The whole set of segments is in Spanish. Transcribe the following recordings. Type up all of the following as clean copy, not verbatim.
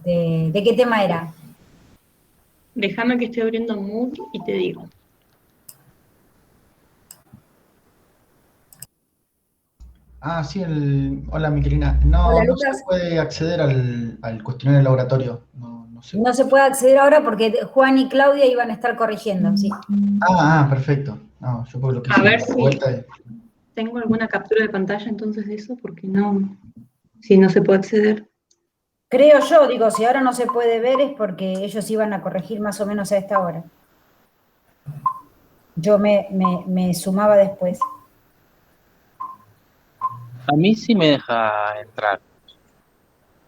¿De qué tema era? Déjame que estoy abriendo Mood y te digo. Ah, sí, hola, Miquelina. No, Hola, no se Lucas. puede acceder al cuestionario de laboratorio. No, no sé. No se puede acceder ahora porque Juan y Claudia iban a estar corrigiendo, sí. Perfecto. No, yo por lo que A hice ver la si vuelta. tengo alguna captura de pantalla entonces de eso, porque no, si no se puede acceder. Creo yo, digo, si ahora no se puede ver es porque ellos iban a corregir más o menos a esta hora. Yo me sumaba después. A mí sí me deja entrar.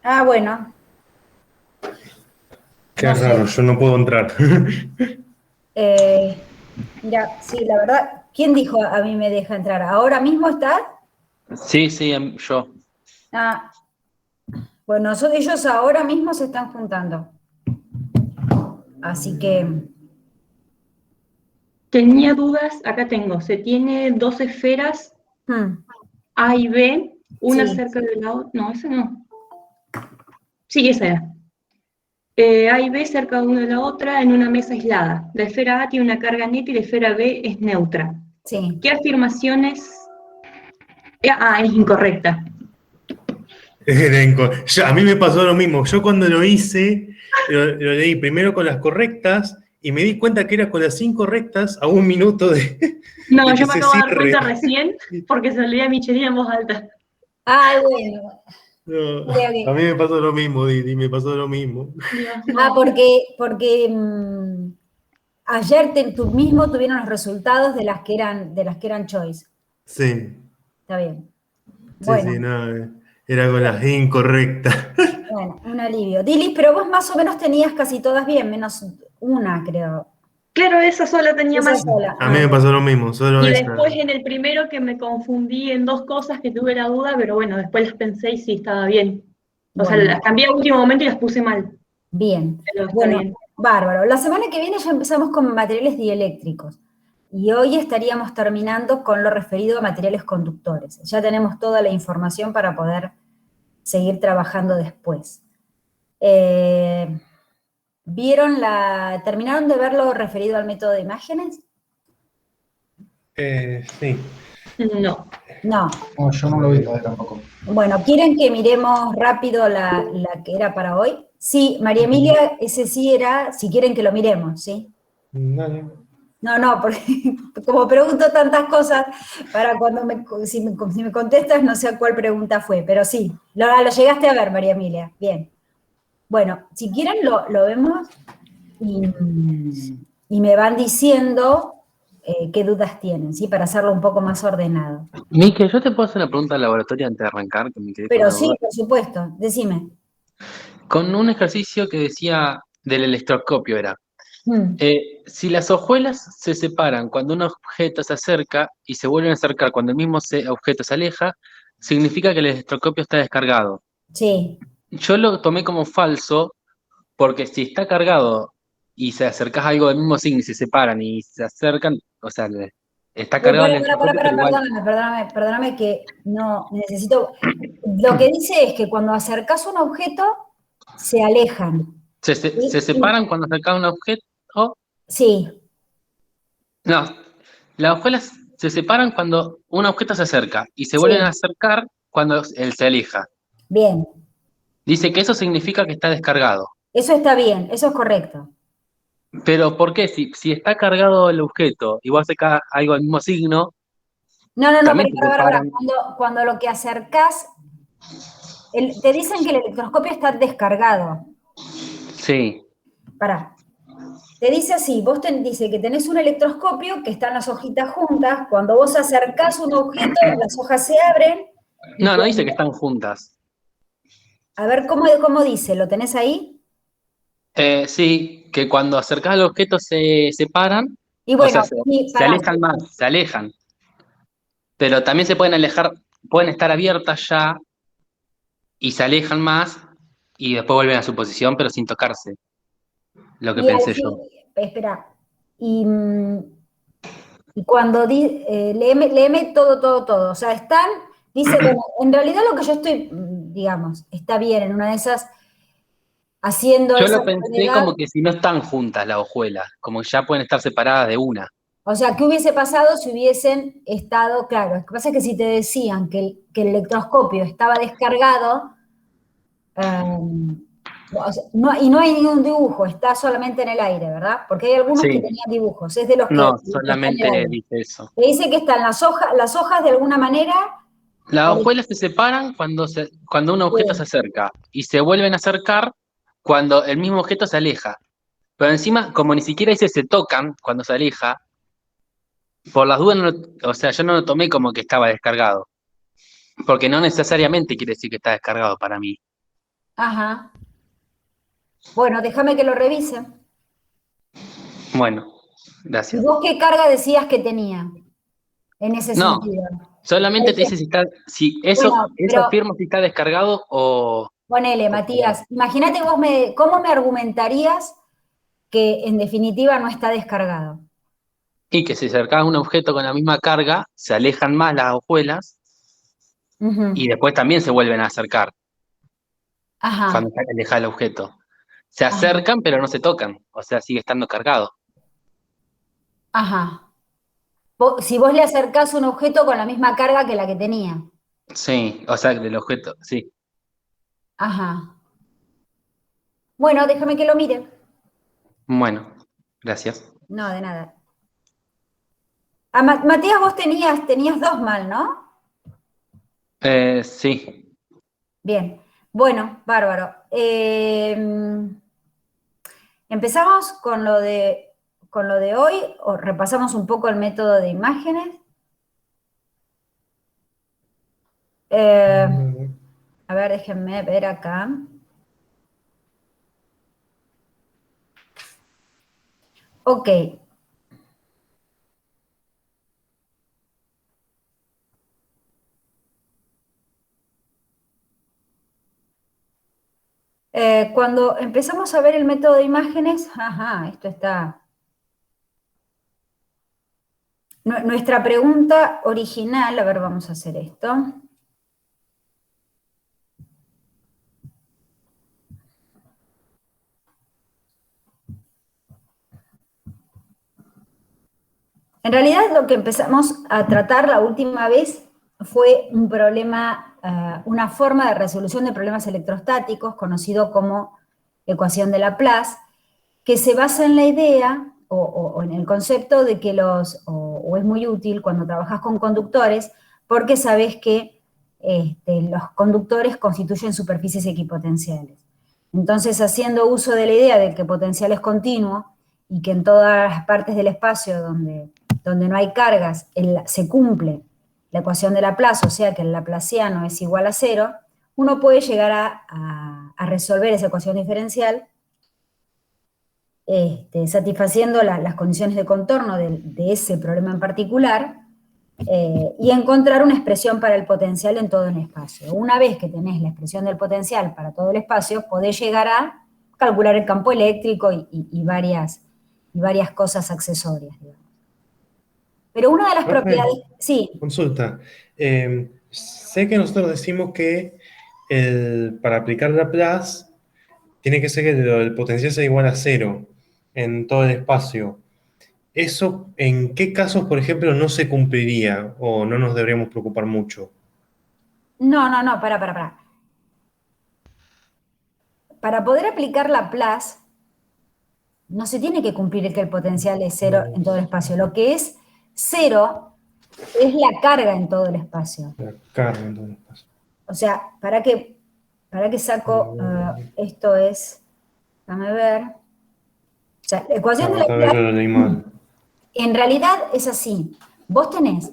Ah, bueno, Qué no sé. raro, yo no puedo entrar. Mira, sí, la verdad, ¿quién dijo a mí me deja entrar? ¿Ahora mismo estás? Sí, sí, yo. Ah, bueno, ellos ahora mismo se están juntando. Así que, Tenía dudas, acá tengo, se tiene dos esferas hmm, A y B, una sí, cerca de la otra, no, esa no. Sí, esa era. A y B cerca de una de la otra en una mesa aislada. La esfera A tiene una carga neta y la esfera B es neutra. sí. ¿Qué afirmaciones? Es incorrecta. A mí me pasó lo mismo. Yo cuando lo hice, lo leí primero con las correctas y me di cuenta que era con las incorrectas a un minuto No, de yo que me se acabo de dar cuenta cierre. recién porque se lo leí a Michelina en voz alta. Ah, bueno. No, Ok, a ok. mí me pasó lo mismo, Didi, me pasó lo mismo. Dios, Ah, no. porque ayer tú mismo tuvieron los resultados de las que eran choice. Sí, Está bien. sí, Bueno, sí, no, era con las bien. incorrectas. Bueno, un alivio. Dilis, pero vos más o menos tenías casi todas bien, menos una, creo. Claro, esa sola tenía Esa mal. sola. A mí me pasó lo mismo, solo Y esa. después en el primero que me confundí en dos cosas que tuve la duda, pero bueno, después las pensé y sí, estaba bien. O sea, Bueno, las cambié a último momento y las puse mal, bien. pero está Bueno, bien. bárbaro. La semana que viene ya empezamos con materiales dieléctricos. Y hoy estaríamos terminando con lo referido a materiales conductores. Ya tenemos toda la información para poder seguir trabajando después. Eh, ¿Terminaron de ver lo referido al método de imágenes? Sí. No. No. No, yo no lo vi todavía tampoco. Bueno, ¿quieren que miremos rápido la que era para hoy? Sí, María Emilia, ese sí era, si quieren que lo miremos, ¿sí? Dale. No, no, porque como pregunto tantas cosas, para cuando si me contestas no sé a cuál pregunta fue, pero sí, lo llegaste a ver, María Emilia, bien. Bueno, si quieren lo vemos y, y me van diciendo qué dudas tienen, ¿sí? Para hacerlo un poco más ordenado. Mike, ¿yo te puedo hacer una pregunta al laboratorio antes de arrancar? Que me quedé con Pero una sí, duda. por supuesto, decime. Con un ejercicio que decía del electroscopio era. Mm, Si las hojuelas se separan cuando un objeto se acerca y se vuelven a acercar cuando el mismo objeto se aleja, significa que el electroscopio está descargado. sí. Yo lo tomé como falso porque si está cargado y se acercas a algo del mismo signo y se separan y se acercan, o sea, está cargado el electroscopio, pero igual Perdóname que no necesito. Lo que dice es que cuando acercas un objeto, se alejan. se separan cuando acercas un objeto. Sí, No, las hojuelas se separan cuando un objeto se acerca y se vuelven a sí, acercar cuando él se aleja. bien. Dice que eso significa que está descargado. Eso está bien, eso es correcto. Pero ¿por qué? Si está cargado el objeto y vos acercás algo del mismo signo, No, no, no, pero también se separan. Cuando lo que acercás, te dicen que el electroscopio está descargado. Sí. Pará. Te dice así, dice que tenés un electroscopio que están las hojitas juntas, cuando vos acercás un objeto, las hojas se abren y No, no dice cuando, que están juntas. a ver, ¿cómo dice? ¿Lo tenés ahí? Sí, que cuando acercás al objeto se separan, Y o sea, bueno, sí, se pará, alejan más, se alejan. Pero también se pueden alejar, pueden estar abiertas ya y se alejan más y después vuelven a su posición, pero sin tocarse, lo que y al pensé fin, yo. espera, y, y cuando léeme todo, todo, todo, o sea, dice, bueno, en realidad lo que yo estoy, digamos, está bien, en una de esas haciendo Yo esa lo pensé gravedad. como que si no están juntas las hojuelas, como que ya pueden estar separadas de una. O sea, ¿qué hubiese pasado si hubiesen estado, claro? Lo que pasa es que si te decían que el electroscopio estaba descargado, o sea, y no hay ningún dibujo, está solamente en el aire, ¿verdad? Porque hay algunos que Sí, tenían dibujos, es de los que no, está en el solamente aire. dice eso. Te dice que están las hojas de alguna manera. Las hojuelas se separan cuando un objeto se acerca y se vuelven a acercar cuando el mismo objeto se aleja. Pero encima, como ni siquiera dice se tocan cuando se aleja, por las dudas, o sea, yo no lo tomé como que estaba descargado. Porque no necesariamente quiere decir que está descargado para mí. Ajá. Bueno, déjame que lo revise. Bueno, ¿Y gracias. vos qué carga decías que tenía en ese No, sentido? solamente te dice si eso, Bueno, eso pero afirma si está descargado o ponele, Matías, cargado. imagínate vos cómo me argumentarías que en definitiva no está descargado. Y que si acercás un objeto con la misma carga, se alejan más las hojuelas Ujú. y después también se vuelven a acercar Ajá, cuando se aleja el objeto. Se ajá, acercan, pero no se tocan, o sea, sigue estando cargado. ajá. Si vos le acercás un objeto con la misma carga que la que tenía. Sí, o sea, del objeto, sí. Ajá. Bueno, déjame que lo mire. Bueno, gracias. No, de nada. Matías, vos tenías dos mal, ¿no? Sí. Bien. Bueno, bárbaro. Empezamos con lo de hoy, o repasamos un poco el método de imágenes. Eh, a ver, déjenme ver acá. Ok. Cuando empezamos a ver el método de imágenes, ajá, esto está. Nuestra pregunta original, a ver, vamos a hacer esto. En realidad lo que empezamos a tratar la última vez fue un problema, una forma de resolución de problemas electrostáticos, conocido como ecuación de Laplace, que se basa en la idea o en el concepto de que o es muy útil cuando trabajas con conductores, porque sabes que los conductores constituyen superficies equipotenciales. Entonces, haciendo uso de la idea de que el potencial es continuo y que en todas las partes del espacio donde no hay cargas se cumple la ecuación de Laplace, o sea que el laplaciano es igual a cero, uno puede llegar a resolver esa ecuación diferencial satisfaciendo las condiciones de contorno de ese problema en particular y encontrar una expresión para el potencial en todo el espacio. Una vez que tenés la expresión del potencial para todo el espacio, podés llegar a calcular el campo eléctrico y varias cosas accesorias, digamos. Pero una de las Profe, propiedades, sí, consulta. Sé que nosotros decimos que para aplicar Laplace tiene que ser que el potencial sea igual a cero en todo el espacio. ¿Eso en qué casos, por ejemplo, no se cumpliría o no nos deberíamos preocupar mucho? no, para. Para poder aplicar Laplace, no se tiene que cumplir que el potencial es cero en todo el espacio. Lo que es cero es la carga en todo el espacio. La carga en todo el espacio. O sea, ¿para qué saco? Esto es, déjame ver. O sea, la ecuación de No, tal vez yo Laplace, lo leí mal. en realidad es así. Vos tenés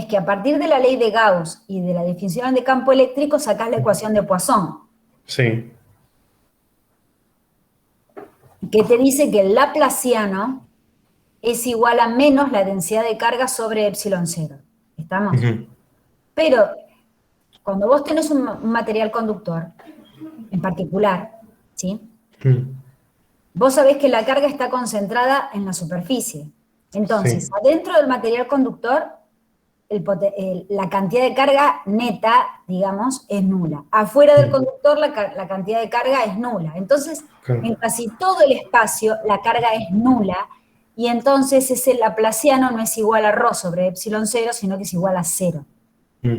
que a partir de la ley de Gauss y de la definición de campo eléctrico sacás la ecuación de Poisson, Sí. que te dice que el laplaciano es igual a menos la densidad de carga sobre epsilon cero. ¿Estamos? Ujú. Pero cuando vos tenés un material conductor, en particular, ¿sí? Vos sabés que la carga está concentrada en la superficie. Entonces, Sí. adentro del material conductor la cantidad de carga neta, digamos, es nula. Afuera del conductor la cantidad de carga es nula. Entonces, Claro. en casi todo el espacio la carga es nula, y entonces ese laplaciano no es igual a ρ sobre epsilon 0, sino que es igual a 0. Mm.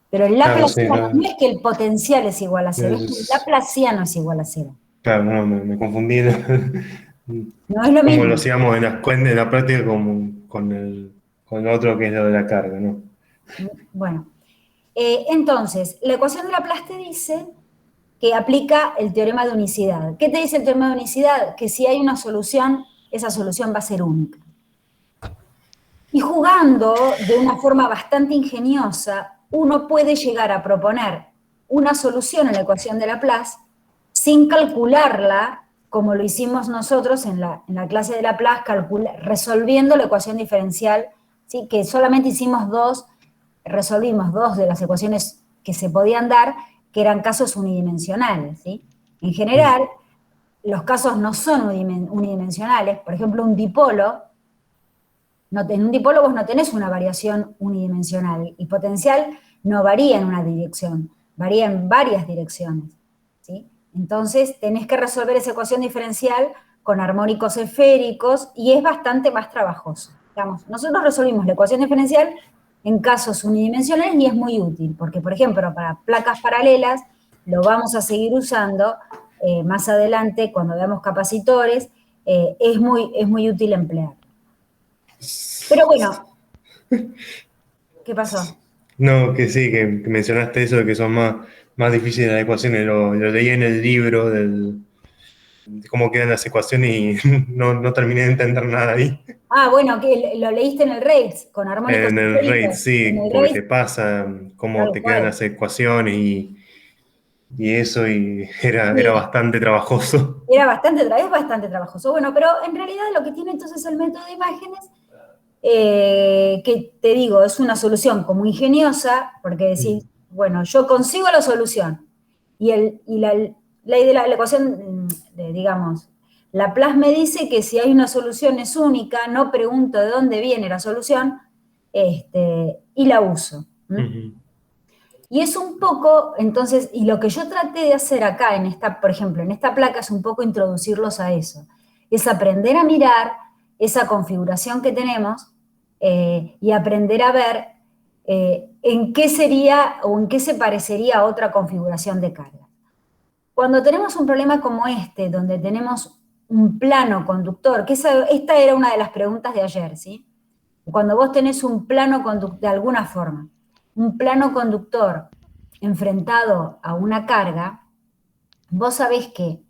Pero el Claro, sí, laplaciano claro. no es que el potencial es igual a 0, es que el Es- laplaciano es igual a 0. Claro, no, me confundí. No es lo Como mismo. lo hacíamos en la práctica con el otro que es lo de la carga, ¿no? Bueno, entonces, la ecuación de Laplace te dice que aplica el teorema de unicidad. ¿Qué te dice el teorema de unicidad? Que si hay una solución, esa solución va a ser única. Y jugando de una forma bastante ingeniosa, uno puede llegar a proponer una solución en la ecuación de Laplace sin calcularla, como lo hicimos nosotros en la clase de Laplace, resolviendo la ecuación diferencial, ¿sí? Que solamente resolvimos dos de las ecuaciones que se podían dar, que eran casos unidimensionales, ¿sí? En general, los casos no son unidimensionales. Por ejemplo, un dipolo, en un dipolo vos no tenés una variación unidimensional. El potencial no varía en una dirección, varía en varias direcciones, ¿sí? Entonces tenés que resolver esa ecuación diferencial con armónicos esféricos y es bastante más trabajoso. Digamos, nosotros resolvimos la ecuación diferencial en casos unidimensionales y es muy útil, porque por ejemplo para placas paralelas lo vamos a seguir usando más adelante cuando veamos capacitores, es muy útil emplear. Pero bueno, ¿qué pasó? No, que sí, que mencionaste eso de que son más difíciles las ecuaciones. Lo leí en el libro de cómo quedan las ecuaciones y no terminé de entender nada ahí. Ah, bueno, que lo leíste en el RAIDS, con armónicos En el RAID, esféricos. En sí, el porque RAIDS, te pasa cómo tal te quedan cual. las ecuaciones y eso, y era Sí, bastante trabajoso. es bastante trabajoso. Bueno, pero en realidad lo que tiene entonces el método de imágenes, que te digo, es una solución como ingeniosa, porque decís, bueno, yo consigo la solución, y la ley de la ecuación, digamos, Laplace me dice que si hay una solución es única, no pregunto de dónde viene la solución, y la uso. Ujú. Y es un poco, entonces, y lo que yo traté de hacer acá, por ejemplo, en esta placa, es un poco introducirlos a eso. Es aprender a mirar esa configuración que tenemos, y aprender a ver en qué sería o en qué se parecería a otra configuración de carga. Cuando tenemos un problema como este, donde tenemos un plano conductor, que esta era una de las preguntas de ayer, ¿sí? Cuando vos tenés un plano conductor, de alguna forma, un plano conductor enfrentado a una carga, vos sabés que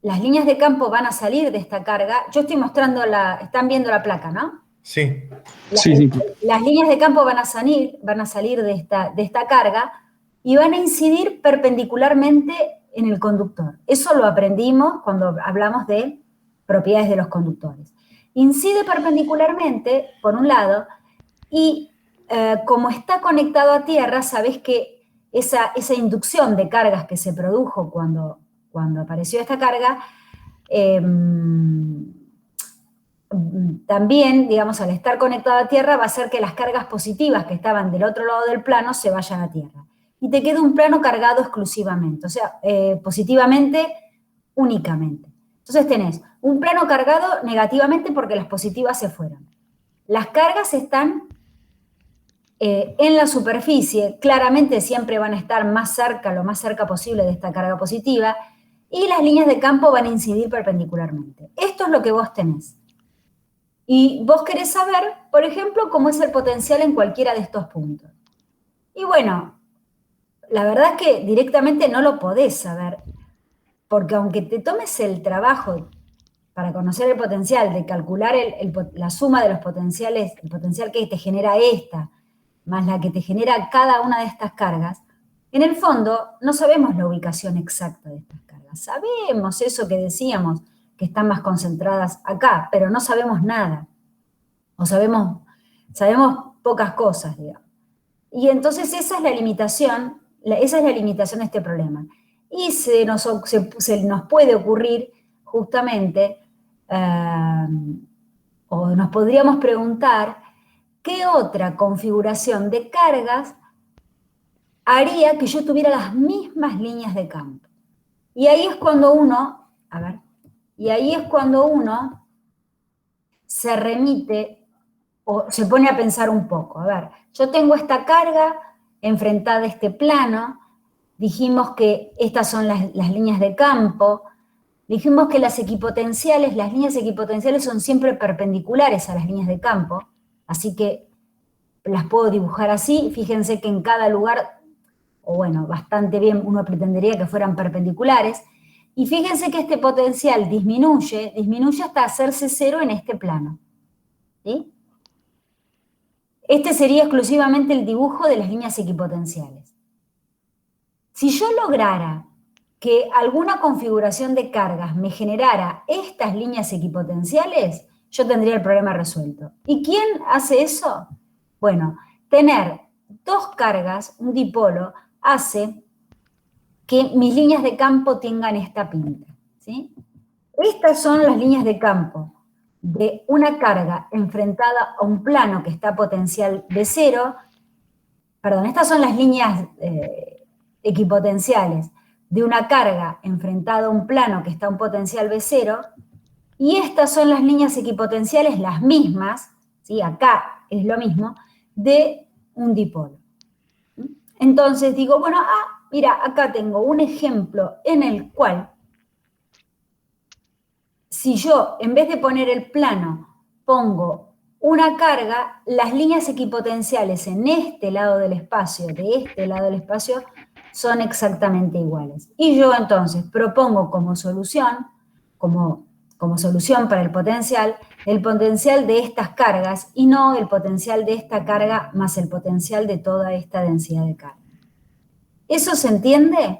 las líneas de campo van a salir de esta carga. Yo estoy mostrando están viendo la placa, ¿no? Sí, Sí, sí. Las líneas de campo van a salir de esta carga y van a incidir perpendicularmente en el conductor. Eso lo aprendimos cuando hablamos de propiedades de los conductores. Incide perpendicularmente, por un lado, y como está conectado a tierra, sabés que esa inducción de cargas que se produjo cuando apareció esta carga, también, digamos, al estar conectado a tierra, va a hacer que las cargas positivas que estaban del otro lado del plano se vayan a tierra. Y te queda un plano cargado exclusivamente, o sea, positivamente únicamente. Entonces tenés un plano cargado negativamente porque las positivas se fueron. Las cargas están en la superficie, claramente siempre van a estar lo más cerca posible de esta carga positiva, y las líneas de campo van a incidir perpendicularmente. Esto es lo que vos tenés. Y vos querés saber, por ejemplo, cómo es el potencial en cualquiera de estos puntos. Y bueno, la verdad es que directamente no lo podés saber, porque aunque te tomes el trabajo para conocer el potencial, de calcular la suma de los potenciales, el potencial que te genera esta, más la que te genera cada una de estas cargas, en el fondo no sabemos la ubicación exacta de estas cargas. Sabemos eso que decíamos, que están más concentradas acá, pero no sabemos nada. O sabemos pocas cosas, digamos. Y entonces esa es la limitación de este problema. Y se nos puede ocurrir justamente, o nos podríamos preguntar, qué otra configuración de cargas haría que yo tuviera las mismas líneas de campo. Y ahí es cuando uno, se remite o se pone a pensar un poco. A ver, yo tengo esta carga enfrentada a este plano, dijimos que estas son las líneas de campo, dijimos que las líneas equipotenciales son siempre perpendiculares a las líneas de campo, así que las puedo dibujar así. Fíjense que en cada lugar, o bueno, bastante bien uno pretendería que fueran perpendiculares, y fíjense que este potencial disminuye hasta hacerse cero en este plano, ¿sí? Este sería exclusivamente el dibujo de las líneas equipotenciales. Si yo lograra que alguna configuración de cargas me generara estas líneas equipotenciales, yo tendría el problema resuelto. ¿Y quién hace eso? Bueno, tener dos cargas, un dipolo, hace que mis líneas de campo tengan esta pinta, ¿sí? Estas son las líneas de campo de una carga enfrentada a un plano que está potencial de cero. Perdón, estas son las líneas equipotenciales de una carga enfrentada a un plano que está a un potencial B0, y estas son las líneas equipotenciales, las mismas, ¿sí? Acá es lo mismo, de un dipolo. Entonces digo, bueno, mira, acá tengo un ejemplo en el cual, si yo, en vez de poner el plano, pongo una carga, las líneas equipotenciales en este lado del espacio, de este lado del espacio, son exactamente iguales. Y yo entonces propongo como solución, como solución para el potencial de estas cargas, y no el potencial de esta carga más el potencial de toda esta densidad de carga. ¿Eso se entiende?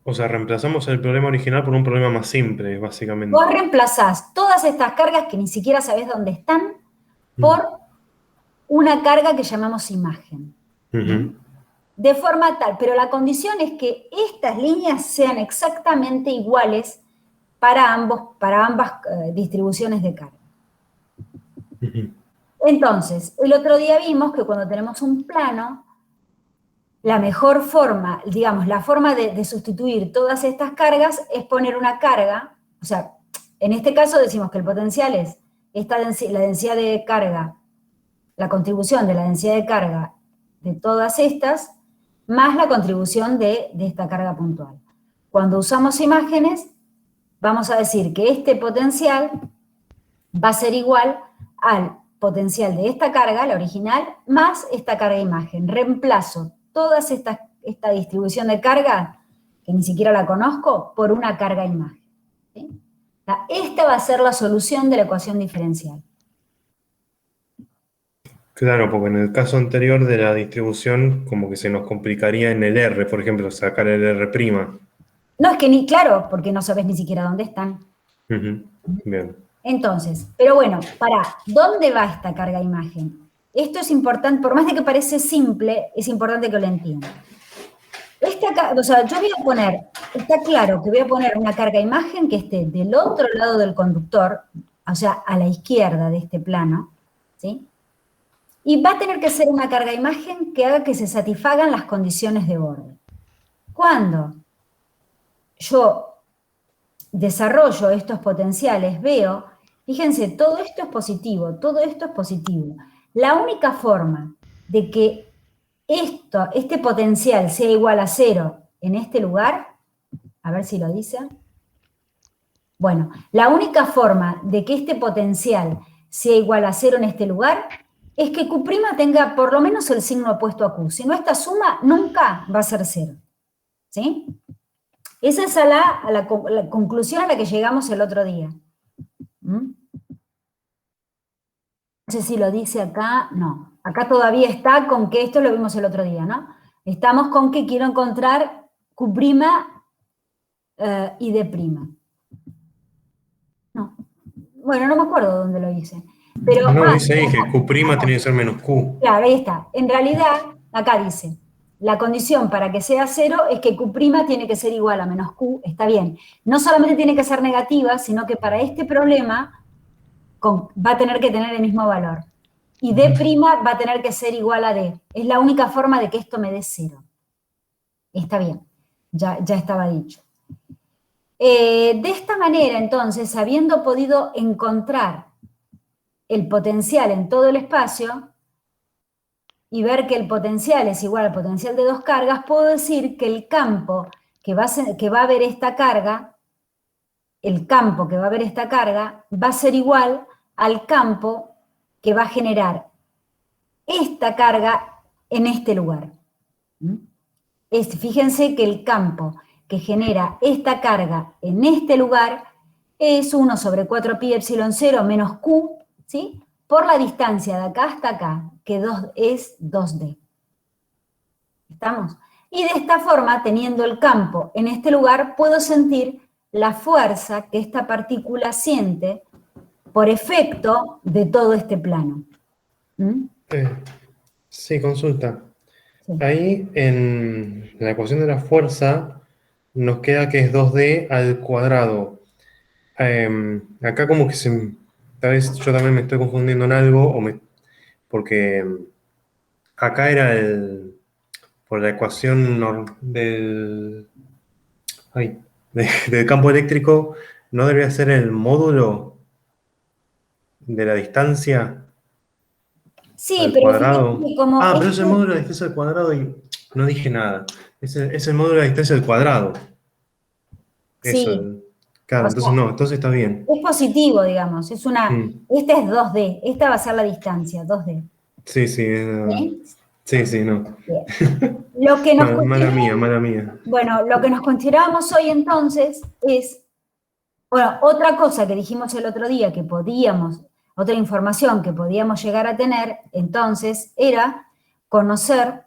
O sea, reemplazamos el problema original por un problema más simple, básicamente. Vos reemplazás todas estas cargas que ni siquiera sabés dónde están por una carga que llamamos imagen. De forma tal, pero la condición es que estas líneas sean exactamente iguales para ambas distribuciones de carga. Entonces, el otro día vimos que cuando tenemos un plano, la mejor forma, digamos, la forma de sustituir todas estas cargas es poner una carga, o sea, en este caso decimos que el potencial es la densidad de carga, la contribución de la densidad de carga de todas estas, más la contribución de esta carga puntual. Cuando usamos imágenes, vamos a decir que este potencial va a ser igual al potencial de esta carga, la original, más esta carga imagen. Reemplazo toda esta distribución de carga, que ni siquiera la conozco, por una carga imagen, ¿sí? Esta va a ser la solución de la ecuación diferencial. Claro, porque en el caso anterior de la distribución, como que se nos complicaría en el R, por ejemplo, sacar el R'. No, es que claro, porque no sabes ni siquiera dónde están. Bien. Entonces, pero bueno, ¿dónde va esta carga imagen? Esto es importante, por más de que parece simple, es importante que lo entiendan. O sea, yo voy a poner, está claro que voy a poner una carga imagen que esté del otro lado del conductor, o sea, a la izquierda de este plano, ¿sí? Y va a tener que ser una carga imagen que haga que se satisfagan las condiciones de borde. Cuando yo desarrollo estos potenciales, veo, fíjense, todo esto es positivo, todo esto es positivo. La única forma de que este potencial sea igual a 0 en este lugar, a ver si lo dice. Bueno, la única forma de que este potencial sea igual a 0 en este lugar es que Q' tenga por lo menos el signo opuesto a Q. Si no, esta suma nunca va a ser 0. ¿Sí? Esa es la conclusión a la que llegamos el otro día. No sé si lo dice acá, no. Acá todavía está con que esto lo vimos el otro día, ¿no? Estamos con que quiero encontrar Q' y D'. No. Bueno, no me acuerdo dónde lo hice. Pero, no, dice ahí que Q' tiene que ser menos Q. Claro, ahí está. En realidad, acá dice, la condición para que sea 0 es que Q' tiene que ser igual a menos Q, está bien. No solamente tiene que ser negativa, sino que para este problema va a tener que tener el mismo valor. y D' va a tener que ser igual a D. Es la única forma de que esto me dé 0. Está bien, ya estaba dicho. De esta manera, entonces, habiendo podido encontrar el potencial en todo el espacio y ver que el potencial es igual al potencial de dos cargas, puedo decir que el campo que va a haber esta carga, va a ser igual al campo que va a generar esta carga en este lugar. Fíjense que el campo que genera esta carga en este lugar es 1 sobre 4pi epsilon 0 menos q, ¿sí? Por la distancia de acá hasta acá, que es 2D. ¿Estamos? Y de esta forma, teniendo el campo en este lugar, puedo sentir la fuerza que esta partícula siente por efecto de todo este plano. Sí, consulta. Sí. Ahí en la ecuación de la fuerza nos queda que es 2D al cuadrado. Acá como que tal vez yo también me estoy confundiendo en algo, porque acá era por la ecuación del campo eléctrico, ¿no debería ser el módulo de la distancia Sí, al pero cuadrado? fíjense como Pero es el módulo de la distancia al cuadrado y no dije nada. Es el módulo de la distancia al cuadrado. Eso, sí, claro, o entonces sea, no, entonces está bien. es positivo, digamos, esta es 2D, esta va a ser la distancia, 2D. Sí, sí, sí, no. Bien. Lo que nos Mala mía. Bueno, lo que nos considerábamos hoy entonces es, bueno, otra cosa que dijimos el otro día que otra información que podíamos llegar a tener, entonces, era conocer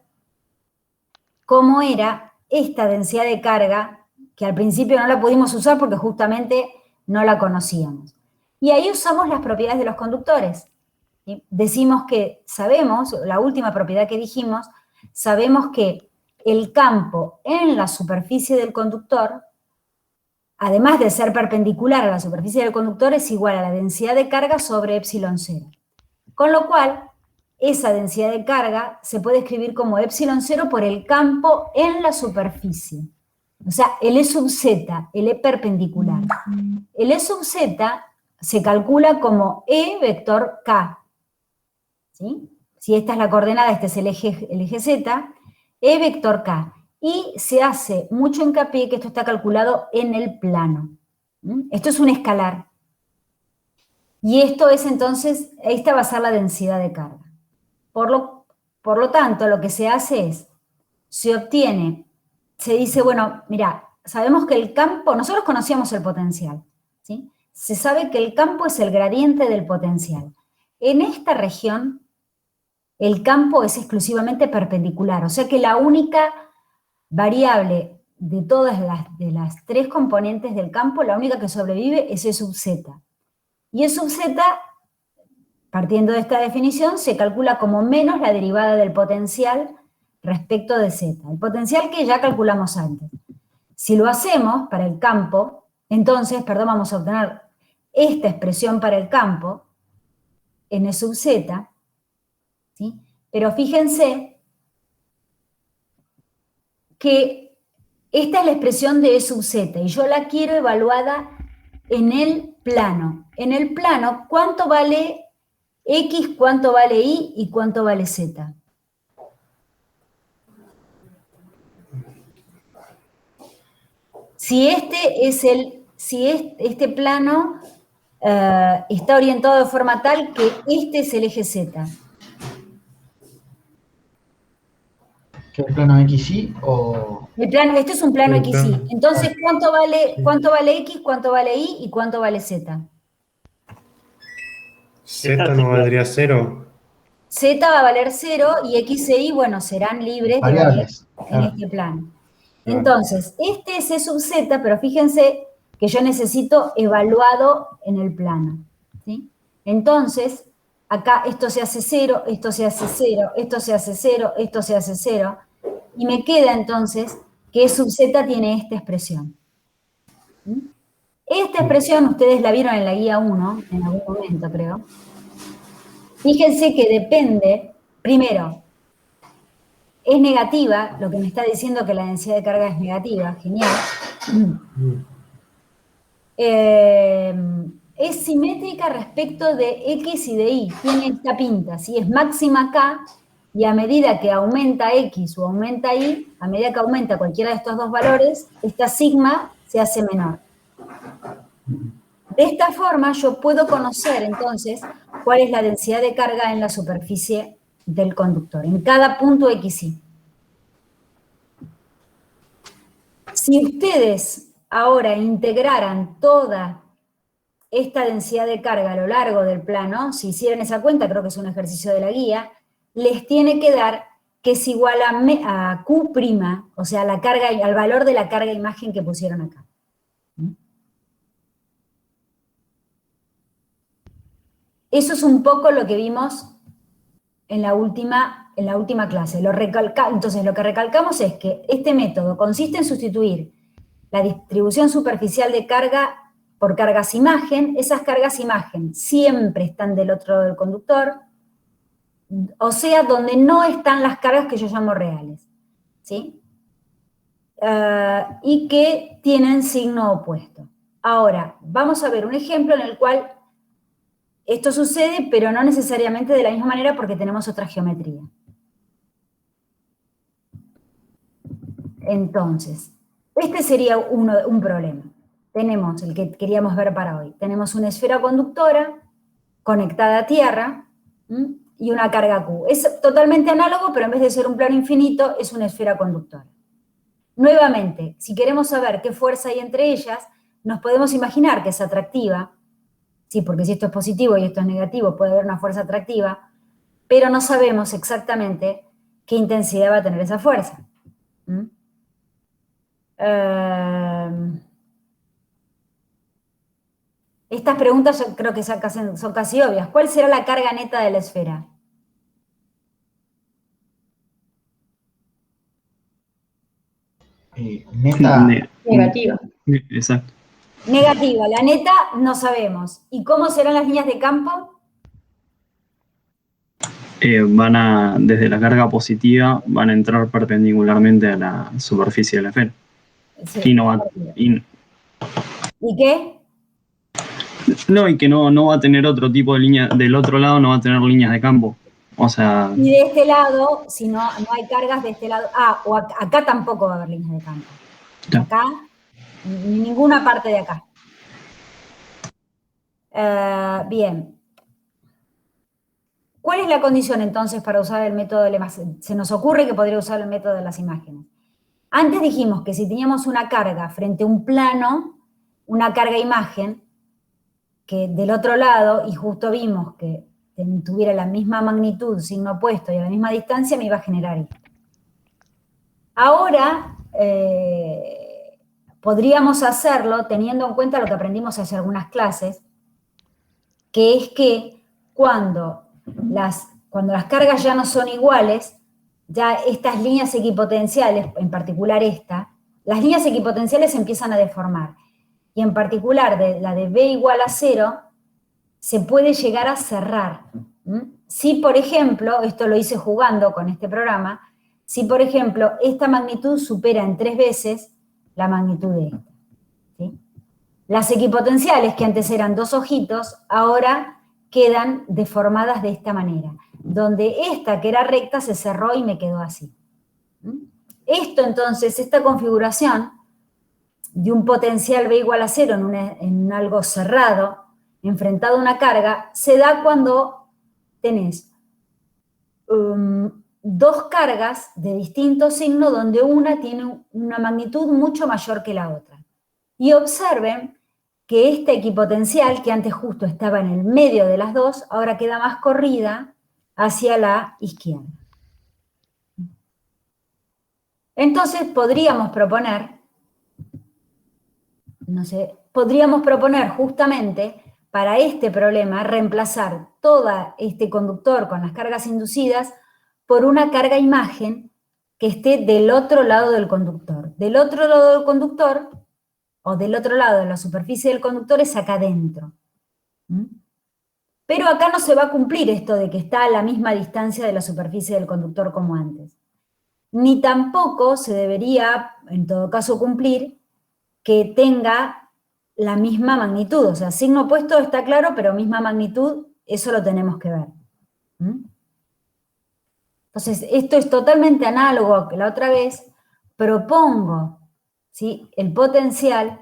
cómo era esta densidad de carga, que al principio no la pudimos usar porque justamente no la conocíamos. Y ahí usamos las propiedades de los conductores. ¿Sí? Decimos que sabemos, la última propiedad que dijimos, sabemos que el campo en la superficie del conductor, además de ser perpendicular a la superficie del conductor, es igual a la densidad de carga sobre epsilon 0. Con lo cual, esa densidad de carga se puede escribir como epsilon 0 por el campo en la superficie. O sea, el E sub z, el E perpendicular. El E sub z se calcula como E vector K. ¿Sí? Si esta es la coordenada, este es el eje Z, E vector K. Y se hace mucho hincapié que esto está calculado en el plano. Esto es un escalar. Y esto es entonces, esta va a ser la densidad de carga. Por lo tanto, lo que se hace es, se dice, bueno, mira, sabemos que el campo, nosotros conocíamos el potencial, ¿sí? Se sabe que el campo es el gradiente del potencial. En esta región, el campo es exclusivamente perpendicular, o sea que la única variable de todas las tres componentes del campo, la única que sobrevive es E sub z. Y E sub z, partiendo de esta definición, se calcula como menos la derivada del potencial respecto de z. El potencial que ya calculamos antes. Si lo hacemos para el campo, entonces, vamos a obtener esta expresión para el campo, en E sub z, ¿sí? Pero fíjense que esta es la expresión de E sub z, y yo la quiero evaluada en el plano. En el plano, ¿cuánto vale X, cuánto vale Y y cuánto vale Z? Si este plano está orientado de forma tal que este es el eje Z. ¿Qué el plano XY o...? Este es un plano El plano. XY. Entonces, ¿cuánto vale X, cuánto vale Y y cuánto vale Z? Z no valdría 0. Z va a valer 0 y X e Y, bueno, serán libres de valer Variables. en este plano. Claro. Entonces, este es E sub Z, pero fíjense que yo necesito evaluado en el plano. ¿Sí? Entonces, acá esto se hace 0, esto se hace 0, esto se hace 0, esto se hace 0, y me queda entonces que E sub Z tiene esta expresión. ¿Sí? Esta expresión ustedes la vieron en la guía 1, en algún momento creo. Fíjense que depende, primero, es negativa, lo que me está diciendo que la densidad de carga es negativa, genial. Es simétrica respecto de X y de Y, tiene esta pinta, ¿sí? Es máxima acá, y a medida que aumenta X o aumenta Y, a medida que aumenta cualquiera de estos dos valores, esta sigma se hace menor. De esta forma yo puedo conocer entonces cuál es la densidad de carga en la superficie del conductor, en cada punto X, Y. Si ustedes ahora integraran toda esta densidad de carga a lo largo del plano, si hicieran esa cuenta, creo que es un ejercicio de la guía, les tiene que dar que es igual a Q', o sea, la carga, al valor de la carga imagen que pusieron acá. Eso es un poco lo que vimos en la última clase. Entonces, lo que recalcamos es que este método consiste en sustituir la distribución superficial de carga por cargas imagen. Esas cargas imagen siempre están del otro lado del conductor, o sea, donde no están las cargas que yo llamo reales, ¿sí? Y que tienen signo opuesto. Ahora, vamos a ver un ejemplo en el cual esto sucede, pero no necesariamente de la misma manera porque tenemos otra geometría. Entonces, este sería un problema. Tenemos el que queríamos ver para hoy. Tenemos una esfera conductora conectada a tierra y una carga Q. Es totalmente análogo, pero en vez de ser un plano infinito, es una esfera conductora. Nuevamente, si queremos saber qué fuerza hay entre ellas, nos podemos imaginar que es atractiva. Sí, porque si esto es positivo y esto es negativo, puede haber una fuerza atractiva, pero no sabemos exactamente qué intensidad va a tener esa fuerza. Estas preguntas yo creo que son casi obvias. ¿Cuál será la carga neta de la esfera? Neta. Negativa. Exacto. Negativa, la neta no sabemos. ¿Y cómo serán las líneas de campo? Desde la carga positiva, van a entrar perpendicularmente a la superficie de la esfera. Sí, ¿Y qué? No, y que no va a tener otro tipo de línea, del otro lado no va a tener líneas de campo. O sea... Y de este lado, si no hay cargas de este lado, o acá tampoco va a haber líneas de campo. Ya. Acá, ni ninguna parte de acá. Bien. ¿Cuál es la condición entonces para usar el método de las imágenes? Se nos ocurre que podría usar el método de las imágenes. Antes dijimos que si teníamos una carga frente a un plano, una carga imagen, que del otro lado, y justo vimos que tuviera la misma magnitud, signo opuesto y a la misma distancia, me iba a generar esto. Ahora, podríamos hacerlo teniendo en cuenta lo que aprendimos hace algunas clases, que es que cuando las cargas ya no son iguales, ya estas líneas equipotenciales, en particular esta, las líneas equipotenciales se empiezan a deformar. Y en particular, la de B igual a 0, se puede llegar a cerrar. Si, por ejemplo, esto lo hice jugando con este programa, si, por ejemplo, esta magnitud supera en 3 veces la magnitud de esta. ¿Sí? Las equipotenciales, que antes eran 2 ojitos, ahora quedan deformadas de esta manera, donde esta que era recta se cerró y me quedó así. Esto entonces, esta configuración de un potencial B igual a 0 en algo cerrado, enfrentado a una carga, se da cuando tenés dos cargas de distinto signo donde una tiene una magnitud mucho mayor que la otra. Y observen que esta equipotencial, que antes justo estaba en el medio de las dos, ahora queda más corrida hacia la izquierda. Entonces podríamos proponer, justamente para este problema reemplazar todo este conductor con las cargas inducidas por una carga imagen que esté del otro lado del conductor. Del otro lado del conductor, o del otro lado de la superficie del conductor, es acá adentro. Pero acá no se va a cumplir esto de que está a la misma distancia de la superficie del conductor como antes. Ni tampoco se debería, en todo caso, cumplir que tenga la misma magnitud. O sea, signo opuesto está claro, pero misma magnitud, eso lo tenemos que ver. ¿Mm? Entonces, esto es totalmente análogo a que la otra vez propongo, ¿sí?, el potencial.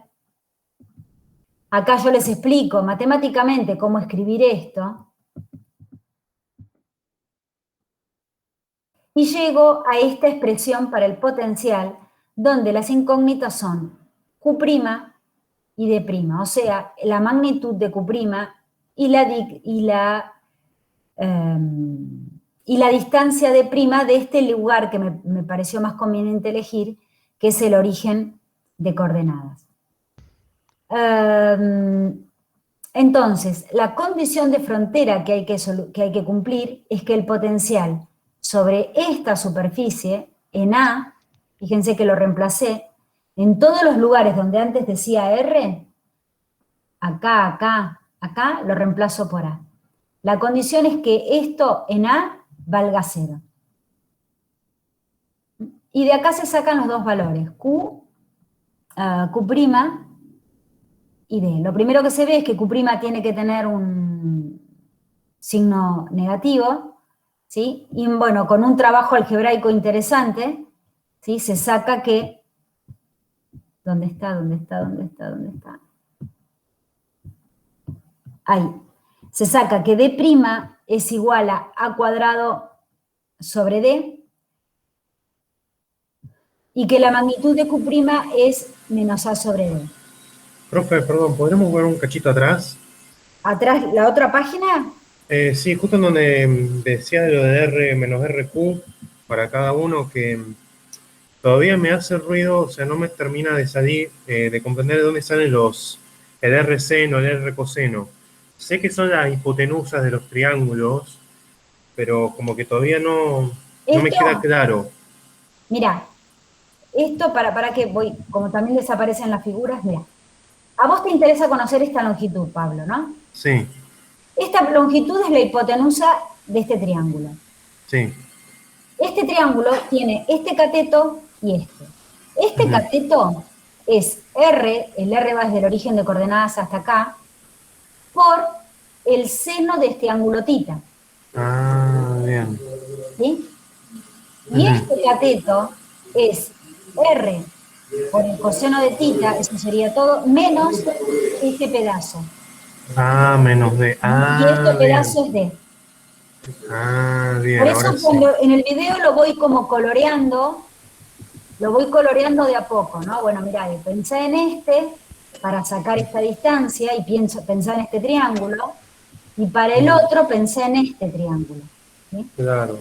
Acá yo les explico matemáticamente cómo escribir esto. Y llego a esta expresión para el potencial, donde las incógnitas son Q' y D', o sea, la magnitud de Q' y la distancia D' de este lugar que me pareció más conveniente elegir, que es el origen de coordenadas. Entonces, la condición de frontera que hay que cumplir es que el potencial sobre esta superficie, en A, fíjense que lo reemplacé, en todos los lugares donde antes decía R, acá, lo reemplazo por A. La condición es que esto en A valga 0. Y de acá se sacan los dos valores, Q' y D. Lo primero que se ve es que Q' tiene que tener un signo negativo, ¿sí? Y bueno, con un trabajo algebraico interesante, ¿sí?, se saca que... ¿Dónde está? Ahí. Se saca que D' es igual a A cuadrado sobre D, y que la magnitud de Q' es menos A sobre D. Profe, perdón, ¿podremos ver un cachito atrás? ¿Atrás, la otra página? Sí, justo en donde decía lo de R menos RQ para cada uno, que todavía me hace ruido, o sea, no me termina de salir, de comprender de dónde salen el R seno, el R coseno. Sé que son las hipotenusas de los triángulos, pero como que todavía no me queda claro. Mirá, esto para que voy, como también desaparecen las figuras, mirá. A vos te interesa conocer esta longitud, Pablo, ¿no? Sí, Esta longitud es la hipotenusa de este triángulo. sí. Este triángulo tiene este cateto y este. Este cateto es R, el R va desde el origen de coordenadas hasta acá, por el seno de este ángulo θ. Ah, bien. ¿Sí? Y este cateto es R por el coseno de θ, eso sería todo, menos este pedazo. Ah, menos D. Ah, Y este bien. pedazo es D. Ah, bien, Por eso ahora sí. cuando en el video lo voy como coloreando, de a poco, ¿no? Bueno, mirá, pensá en este para sacar esta distancia y pensá en este triángulo, y para el otro pensá en este triángulo. ¿Sí? Claro.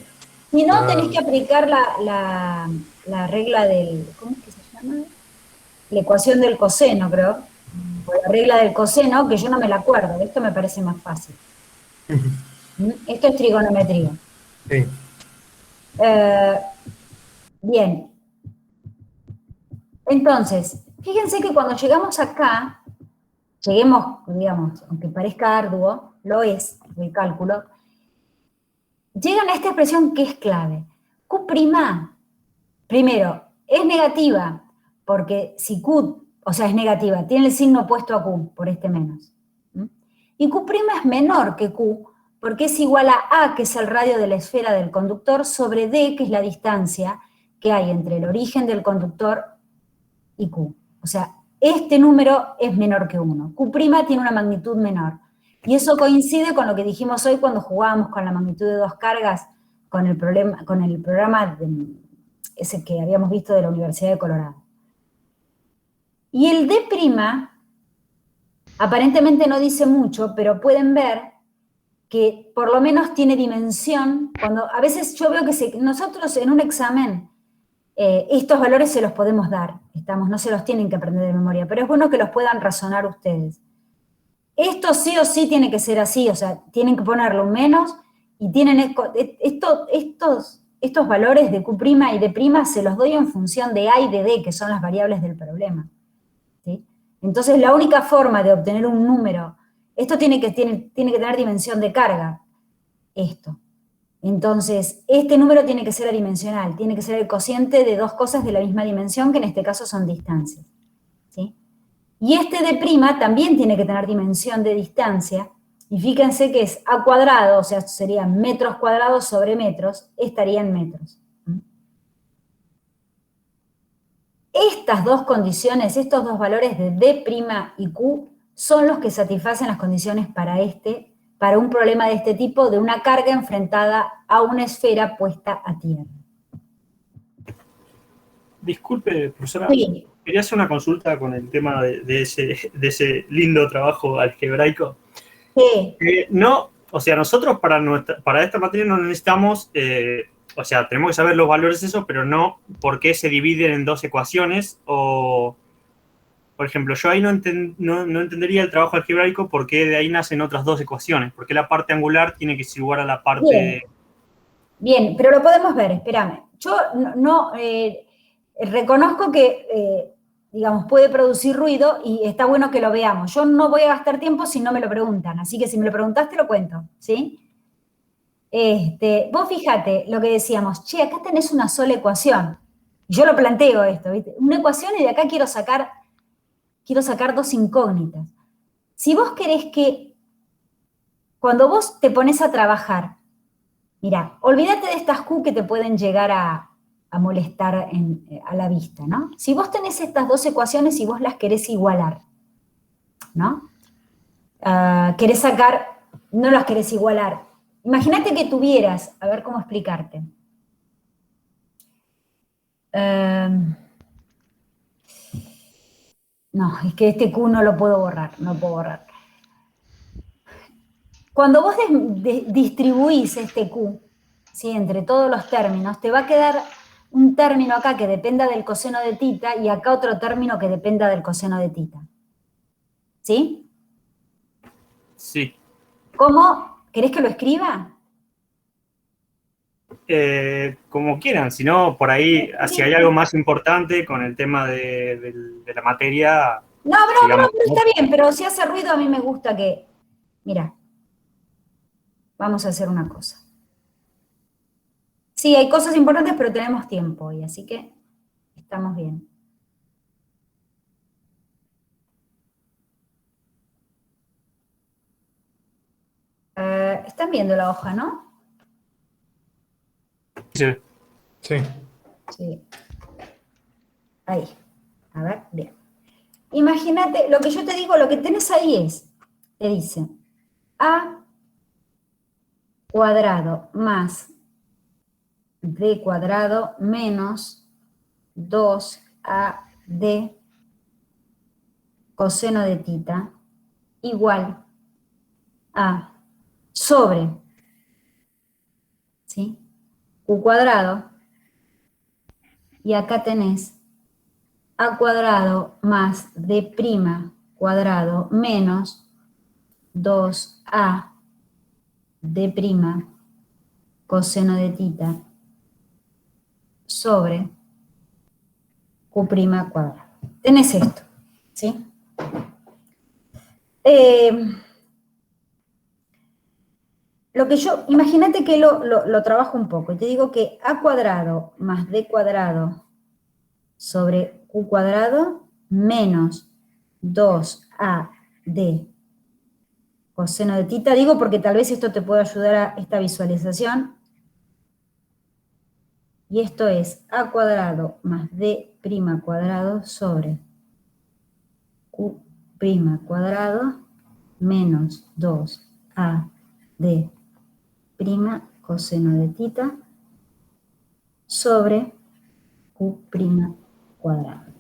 Si no, tenés que aplicar la regla del, ¿cómo es que se llama? La ecuación del coseno, creo. O la regla del coseno, que yo no me la acuerdo, esto me parece más fácil. Esto es trigonometría. Sí. Bien. Entonces, fíjense que cuando llegamos acá, lleguemos, digamos, aunque parezca arduo, lo es, el cálculo, llegan a esta expresión que es clave. Q', primero, es negativa, porque si Q, o sea, es negativa, tiene el signo opuesto a Q, por este menos. Y Q' es menor que Q, porque es igual a, que es el radio de la esfera del conductor, sobre D, que es la distancia que hay entre el origen del conductor y Q. O sea, este número es menor que 1. Q' tiene una magnitud menor. Y eso coincide con lo que dijimos hoy cuando jugábamos con la magnitud de dos cargas, con el programa ese que habíamos visto de la Universidad de Colorado. Y el D', aparentemente no dice mucho, pero pueden ver que por lo menos tiene dimensión. Cuando a veces yo veo que nosotros en un examen estos valores se los podemos dar, no se los tienen que aprender de memoria, pero es bueno que los puedan razonar ustedes. Esto sí o sí tiene que ser así, o sea, tienen que ponerlo menos, y tienen estos valores de Q' y D' se los doy en función de A y de D, que son las variables del problema. ¿Sí? Entonces la única forma de obtener un número Esto tiene que tener dimensión de carga, esto. Entonces, este número tiene que ser adimensional, tiene que ser el cociente de dos cosas de la misma dimensión, que en este caso son distancias, ¿sí? Y este d' también tiene que tener dimensión de distancia, y fíjense que es a cuadrado, o sea, serían metros cuadrados sobre metros, estaría en metros. Estas dos condiciones, estos dos valores de d' y q, son los que satisfacen las condiciones para un problema de este tipo, de una carga enfrentada a una esfera puesta a tierra. Disculpe, profesora, Sí. quería hacer una consulta con el tema de ese lindo trabajo algebraico. Sí. No, o sea, nosotros para esta materia no necesitamos, o sea, tenemos que saber los valores de eso, pero no por qué se dividen en dos ecuaciones, o, por ejemplo, yo ahí no entendería el trabajo algebraico por qué de ahí nacen otras dos ecuaciones, por qué la parte angular tiene que ser igual a la parte... Bien, pero lo podemos ver, espérame. Yo reconozco que, digamos, puede producir ruido y está bueno que lo veamos. Yo no voy a gastar tiempo si no me lo preguntan, así que si me lo preguntaste lo cuento, ¿sí? Vos fíjate lo que decíamos, che, acá tenés una sola ecuación. Yo lo planteo esto, ¿viste? Una ecuación y de acá quiero sacar dos incógnitas. Si vos querés que, cuando vos te pones a trabajar, mirá, olvídate de estas Q que te pueden llegar a molestar a la vista, ¿no? Si vos tenés estas dos ecuaciones y vos las querés igualar, ¿no? Querés sacar, no las querés igualar. Imagínate que tuvieras, a ver cómo explicarte. No, es que este Q no lo puedo borrar, no puedo borrar. Cuando vos distribuís este Q, ¿sí?, entre todos los términos, te va a quedar un término acá que dependa del coseno de tita y acá otro término que dependa del coseno de tita. ¿Sí? Sí. ¿Cómo? ¿Querés que lo escriba? Como quieran, si no, por ahí, si hay algo más importante con el tema de la materia... No, digamos, pero está bien, pero si hace ruido a mí me gusta que... Mira, vamos a hacer una cosa. Sí, hay cosas importantes, pero tenemos tiempo hoy, así que estamos bien. Están viendo la hoja, ¿no? Sí. Sí. Sí. Ahí. A ver, bien. Imagínate, lo que yo te digo, lo que tenés ahí te dice, a cuadrado más d cuadrado menos 2ad coseno de tita igual a sobre, ¿sí?, q cuadrado, y acá tenés a cuadrado más d' cuadrado menos 2a d' coseno de tita sobre q' cuadrado. Tenés esto, ¿sí? Lo que yo, imagínate que lo trabajo un poco, y te digo que a cuadrado más d cuadrado sobre q cuadrado menos 2ad coseno de tita, digo porque tal vez esto te pueda ayudar a esta visualización, y esto es a cuadrado más d' cuadrado sobre q' cuadrado menos 2ad' coseno de tita sobre q' cuadrado.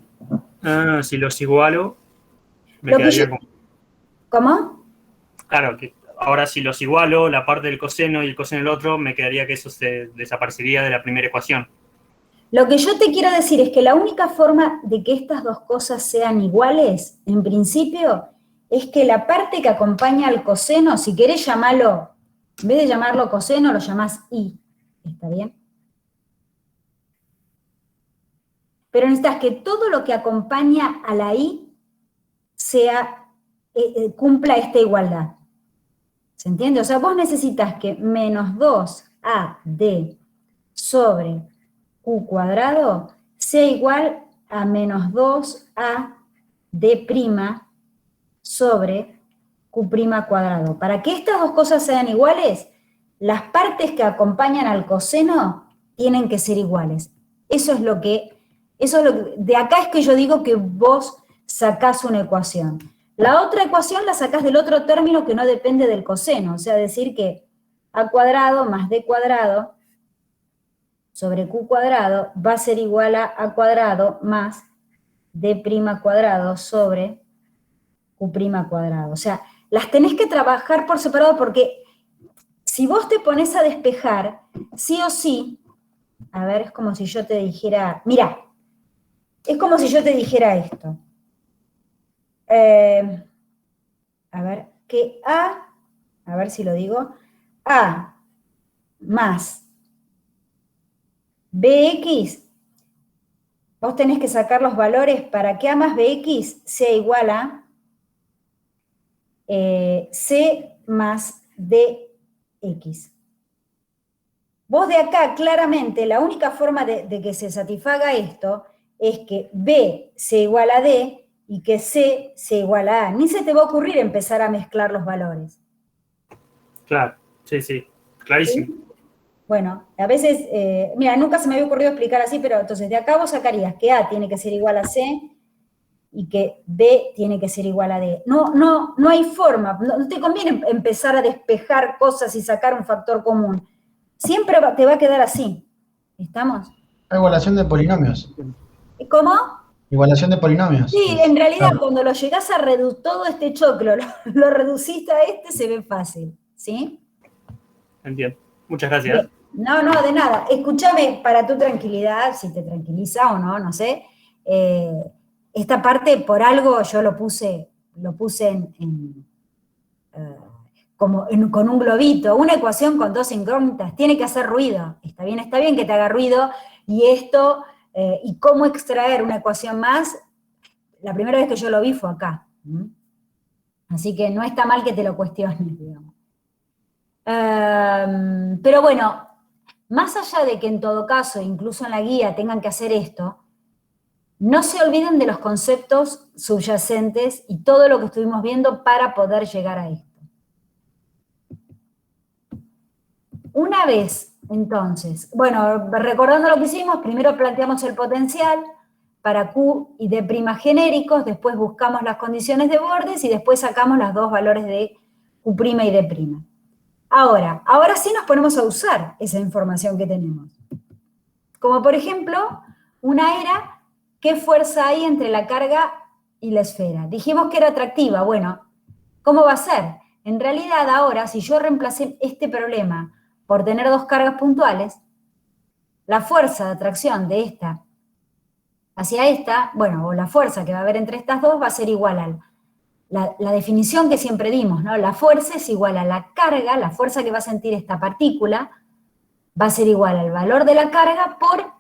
Ah, si los igualo, me Lo que quedaría yo- como... ¿Cómo? Claro, que ahora si los igualo, la parte del coseno y el coseno del otro, me quedaría que eso se desaparecería de la primera ecuación. Lo que yo te quiero decir es que la única forma de que estas dos cosas sean iguales, en principio, es que la parte que acompaña al coseno, si querés llamarlo, en vez de llamarlo coseno, lo llamás i. ¿Está bien? Pero necesitas que todo lo que acompaña a la i sea cumpla esta igualdad. ¿Se entiende? O sea, vos necesitas que menos 2AD sobre Q cuadrado sea igual a menos 2AD' sobre Q' cuadrado. Para que estas dos cosas sean iguales, las partes que acompañan al coseno tienen que ser iguales. Eso es lo que, de acá es que yo digo que vos sacás una ecuación. La otra ecuación la sacás del otro término que no depende del coseno, o sea, decir que A cuadrado más D cuadrado sobre Q cuadrado va a ser igual a A cuadrado más D' cuadrado sobre Q' cuadrado. O sea, las tenés que trabajar por separado porque si vos te pones a despejar, sí o sí, a ver, es como si yo te dijera, mira, es como si yo te dijera esto. A ver, que a ver si lo digo, A más BX, vos tenés que sacar los valores para que A más BX sea igual a C más DX. Vos de acá, claramente, la única forma de que se satisfaga esto es que B sea igual a D y que C sea igual a A. Ni se te va a ocurrir empezar a mezclar los valores. Claro, sí, clarísimo. ¿Sí? Bueno, a veces, mira, nunca se me había ocurrido explicar así, pero entonces de acá vos sacarías que A tiene que ser igual a C y que B tiene que ser igual a D. No hay forma, no te conviene empezar a despejar cosas y sacar un factor común. Siempre te va a quedar así. ¿Estamos? Igualación de polinomios. ¿Cómo? Igualación de polinomios. Sí, en realidad Claro. cuando lo llegás a reducir, todo este choclo, lo reduciste a este, se ve fácil, ¿sí? Entiendo. Muchas gracias. Bien. No, de nada. Escúchame, para tu tranquilidad, si te tranquiliza o no, no sé. Esta parte, por algo, yo lo puse con un globito. Una ecuación con dos incógnitas tiene que hacer ruido. Está bien que te haga ruido. Y esto, y cómo extraer una ecuación más, la primera vez que yo lo vi fue acá. Así que no está mal que te lo cuestiones, digamos. Pero bueno, más allá de que en todo caso, incluso en la guía, tengan que hacer esto, no se olviden de los conceptos subyacentes y todo lo que estuvimos viendo para poder llegar a esto. Una vez, entonces, bueno, recordando lo que hicimos, primero planteamos el potencial para Q y D' genéricos, después buscamos las condiciones de bordes y después sacamos los dos valores de Q' y D'. Ahora sí nos ponemos a usar esa información que tenemos. Como por ejemplo, una era, ¿qué fuerza hay entre la carga y la esfera? Dijimos que era atractiva. Bueno, ¿cómo va a ser? En realidad ahora, si yo reemplacé este problema por tener dos cargas puntuales, la fuerza de atracción de esta hacia esta, bueno, o la fuerza que va a haber entre estas dos va a ser igual a la definición que siempre dimos, ¿no? La fuerza es igual a la carga, la fuerza que va a sentir esta partícula va a ser igual al valor de la carga por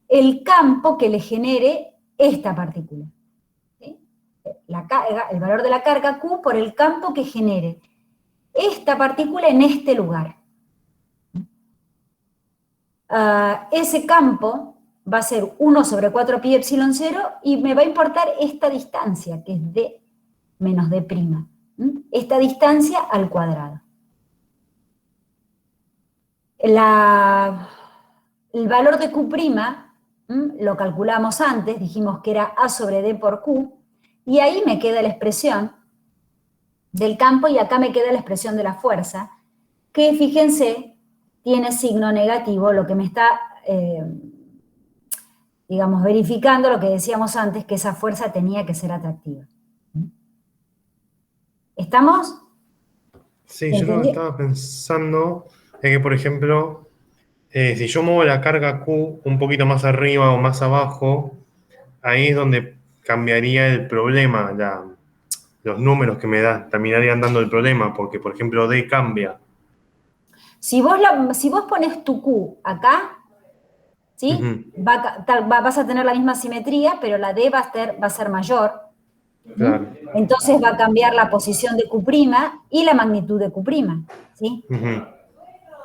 el campo que le genere esta partícula. ¿Sí? El valor de la carga Q por el campo que genere esta partícula en este lugar. Ese campo va a ser 1 sobre 4 pi epsilon 0 y me va a importar esta distancia, que es D menos D'. Esta distancia al cuadrado. El valor de Q', lo calculamos antes, dijimos que era A sobre D por Q, y ahí me queda la expresión del campo y acá me queda la expresión de la fuerza, que fíjense, tiene signo negativo, lo que me está, digamos, verificando lo que decíamos antes, que esa fuerza tenía que ser atractiva. ¿Estamos? Sí, yo lo que estaba pensando es que, por ejemplo, si yo muevo la carga Q un poquito más arriba o más abajo, ahí es donde cambiaría el problema, los números que me dan, terminarían dando el problema, porque, por ejemplo, D cambia. Si vos pones tu Q acá, ¿sí? Ujú. Vas a tener la misma simetría, pero la D va a ser mayor, Claro. Entonces va a cambiar la posición de Q' y la magnitud de Q', ¿sí? Ujú.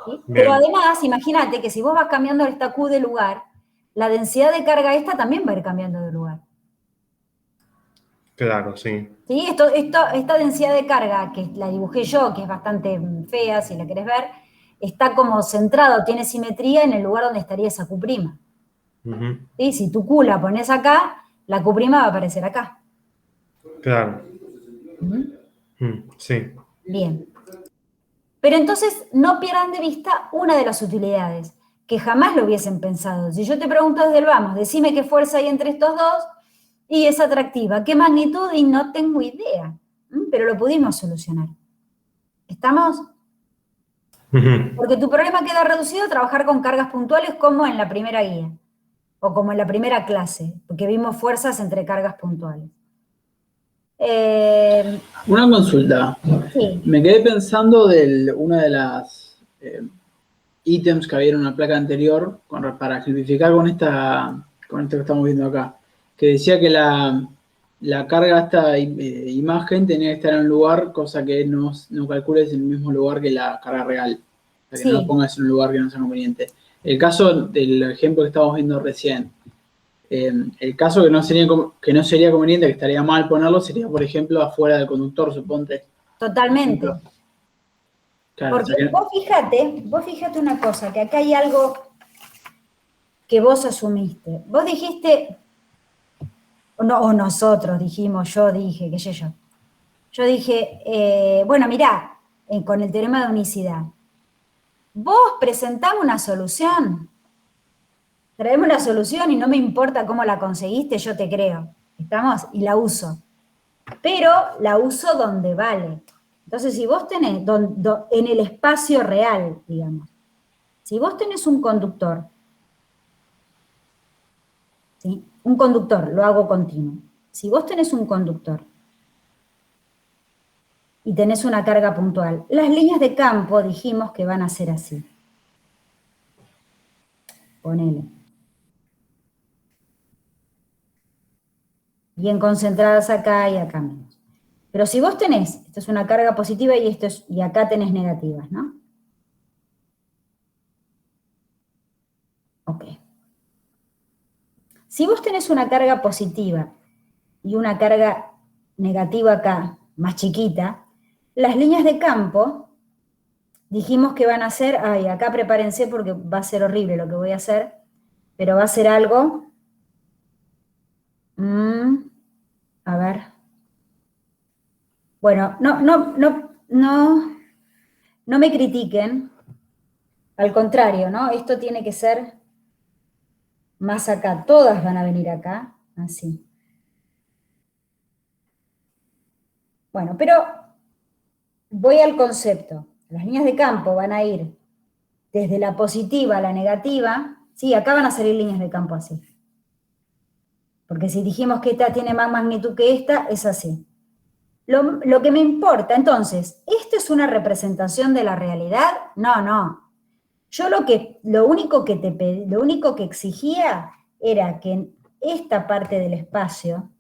¿Sí? Bien. Pero además, imagínate que si vos vas cambiando esta Q de lugar, la densidad de carga esta también va a ir cambiando de lugar. Claro, sí. ¿Sí? Esta densidad de carga, que la dibujé yo, que es bastante fea, si la querés ver, está como centrado, tiene simetría en el lugar donde estaría esa Q'. Ujú. ¿Sí? Si tu Q la pones acá, la Q' va a aparecer acá. Claro. ¿Mm? Sí. Bien. Pero entonces no pierdan de vista una de las utilidades, que jamás lo hubiesen pensado. Si yo te pregunto desde el vamos, decime qué fuerza hay entre estos dos, y es atractiva. ¿Qué magnitud? Y no tengo idea. Pero lo pudimos solucionar. ¿Estamos? Ujú. Porque tu problema queda reducido a trabajar con cargas puntuales como en la primera guía, o como en la primera clase, porque vimos fuerzas entre cargas puntuales. Una consulta. Sí. Me quedé pensando una de las ítems que había en una placa anterior para ejemplificar con esto que estamos viendo acá, que decía que la carga de esta imagen tenía que estar en un lugar, cosa que no calcules en el mismo lugar que la carga real. O sea, que no la Sí. pongas en un lugar que no sea conveniente. El caso del ejemplo que estábamos viendo recién, el caso que no sería conveniente, que estaría mal ponerlo, sería, por ejemplo, afuera del conductor, suponte. Totalmente. Claro, Porque vos fíjate una cosa, que acá hay algo que vos asumiste. Vos dijiste, o nosotros dijimos, yo dije, qué sé yo. Yo dije, bueno, mirá, con el teorema de unicidad, vos presentame una solución. Traeme una solución y no me importa cómo la conseguiste, yo te creo. ¿Estamos? Y la uso. Pero la uso donde vale. Entonces, si vos tenés, en el espacio real, digamos, si vos tenés un conductor, ¿sí? Un conductor, lo hago continuo. Si vos tenés un conductor y tenés una carga puntual, las líneas de campo dijimos que van a ser así. Ponele. Bien concentradas acá y acá menos. Pero si vos tenés, esto es una carga positiva y acá tenés negativas, ¿no? Ok. Si vos tenés una carga positiva y una carga negativa acá, más chiquita, las líneas de campo, dijimos que van a ser, acá prepárense porque va a ser horrible lo que voy a hacer, pero va a ser algo, a ver, bueno, no me critiquen, al contrario, ¿no? Esto tiene que ser más acá, todas van a venir acá, así. Bueno, pero voy al concepto. Las líneas de campo van a ir desde la positiva a la negativa. Sí, acá van a salir líneas de campo así. Porque si dijimos que esta tiene más magnitud que esta, es así. Lo que me importa, entonces, ¿esto es una representación de la realidad? No. Yo lo único que exigía era que en esta parte del espacio,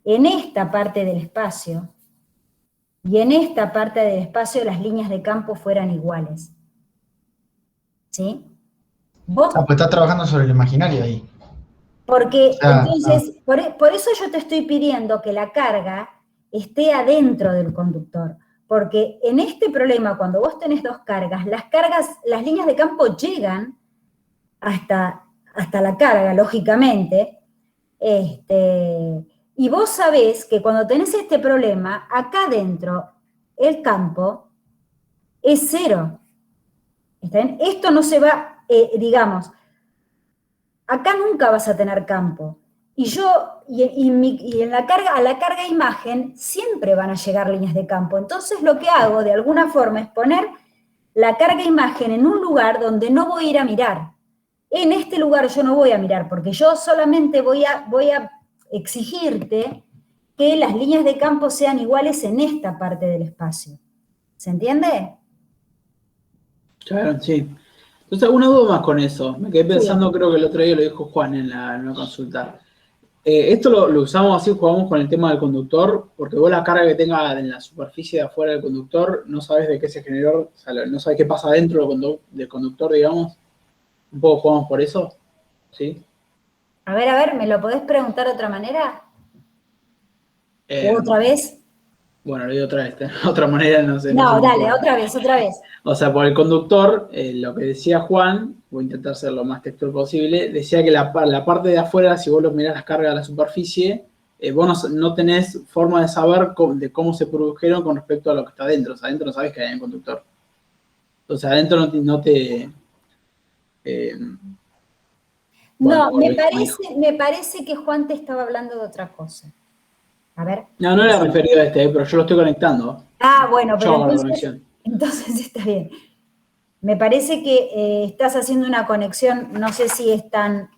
y en esta parte del espacio las líneas de campo fueran iguales. ¿Sí? ¿Vos? Ah, pues estás trabajando sobre el imaginario ahí. Porque Ah, entonces, por eso yo te estoy pidiendo que la carga esté adentro del conductor. Porque en este problema, cuando vos tenés dos cargas, las líneas de campo llegan hasta la carga, lógicamente. Y vos sabés que cuando tenés este problema, acá adentro, el campo es cero. ¿Está bien? Esto no se va, digamos, acá nunca vas a tener campo. Y en a la carga imagen siempre van a llegar líneas de campo. Entonces lo que hago de alguna forma es poner la carga imagen en un lugar donde no voy a ir a mirar. En este lugar yo no voy a mirar, porque yo solamente voy a exigirte que las líneas de campo sean iguales en esta parte del espacio. ¿Se entiende? Claro, sí. Entonces, una duda más con eso. Me quedé pensando, Sí. creo que el otro día lo dijo Juan en una consulta. Esto lo usamos así, jugamos con el tema del conductor, porque vos la carga que tenga en la superficie de afuera del conductor, no sabes de qué se generó, o sea, no sabes qué pasa dentro del conductor, digamos. Un poco jugamos por eso, ¿sí? A ver, ¿me lo podés preguntar de otra manera? ¿O otra vez? Bueno, lo digo otra vez, de otra manera no sé. No, No se me dale, ocurre. otra vez. O sea, por el conductor, lo que decía Juan, voy a intentar ser lo más textual posible, decía que la parte de afuera, si vos lo mirás las cargas a la superficie, vos no tenés forma de saber de cómo se produjeron con respecto a lo que está adentro. O sea, adentro no sabés que hay en el conductor. Entonces, adentro no te bueno, No, me parece que Juan te estaba hablando de otra cosa. A ver. no era referido a pero yo lo estoy conectando. Ah, bueno, Yo pero hago la conexión. entonces está bien. Me parece que estás haciendo una conexión, no sé si es tan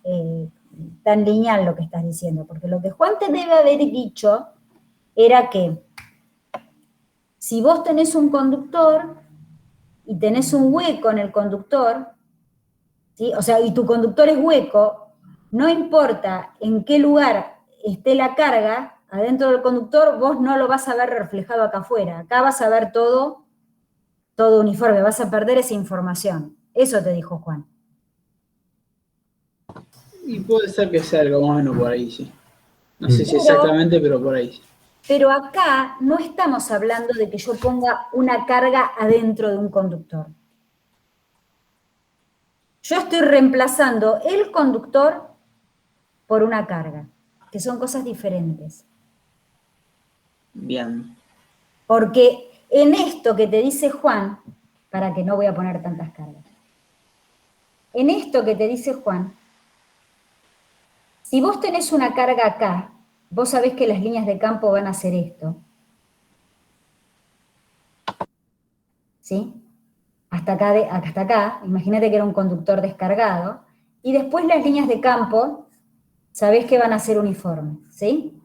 lineal lo que estás diciendo, porque lo que Juan te debe haber dicho era que si vos tenés un conductor y tenés un hueco en el conductor, ¿sí? O sea, y tu conductor es hueco, no importa en qué lugar esté la carga adentro del conductor, vos no lo vas a ver reflejado acá afuera. Acá vas a ver todo uniforme, vas a perder esa información. Eso te dijo Juan. Y puede ser que sea algo más o menos por ahí, sí. No sé si exactamente, pero por ahí. Pero acá no estamos hablando de que yo ponga una carga adentro de un conductor. Yo estoy reemplazando el conductor por una carga, que son cosas diferentes. Bien. Porque en esto que te dice Juan, para que no voy a poner tantas cargas, en esto que te dice Juan, si vos tenés una carga acá, vos sabés que las líneas de campo van a hacer esto. ¿Sí? Hasta acá, imagínate que era un conductor descargado, y después las líneas de campo, sabés que van a ser uniformes, ¿sí?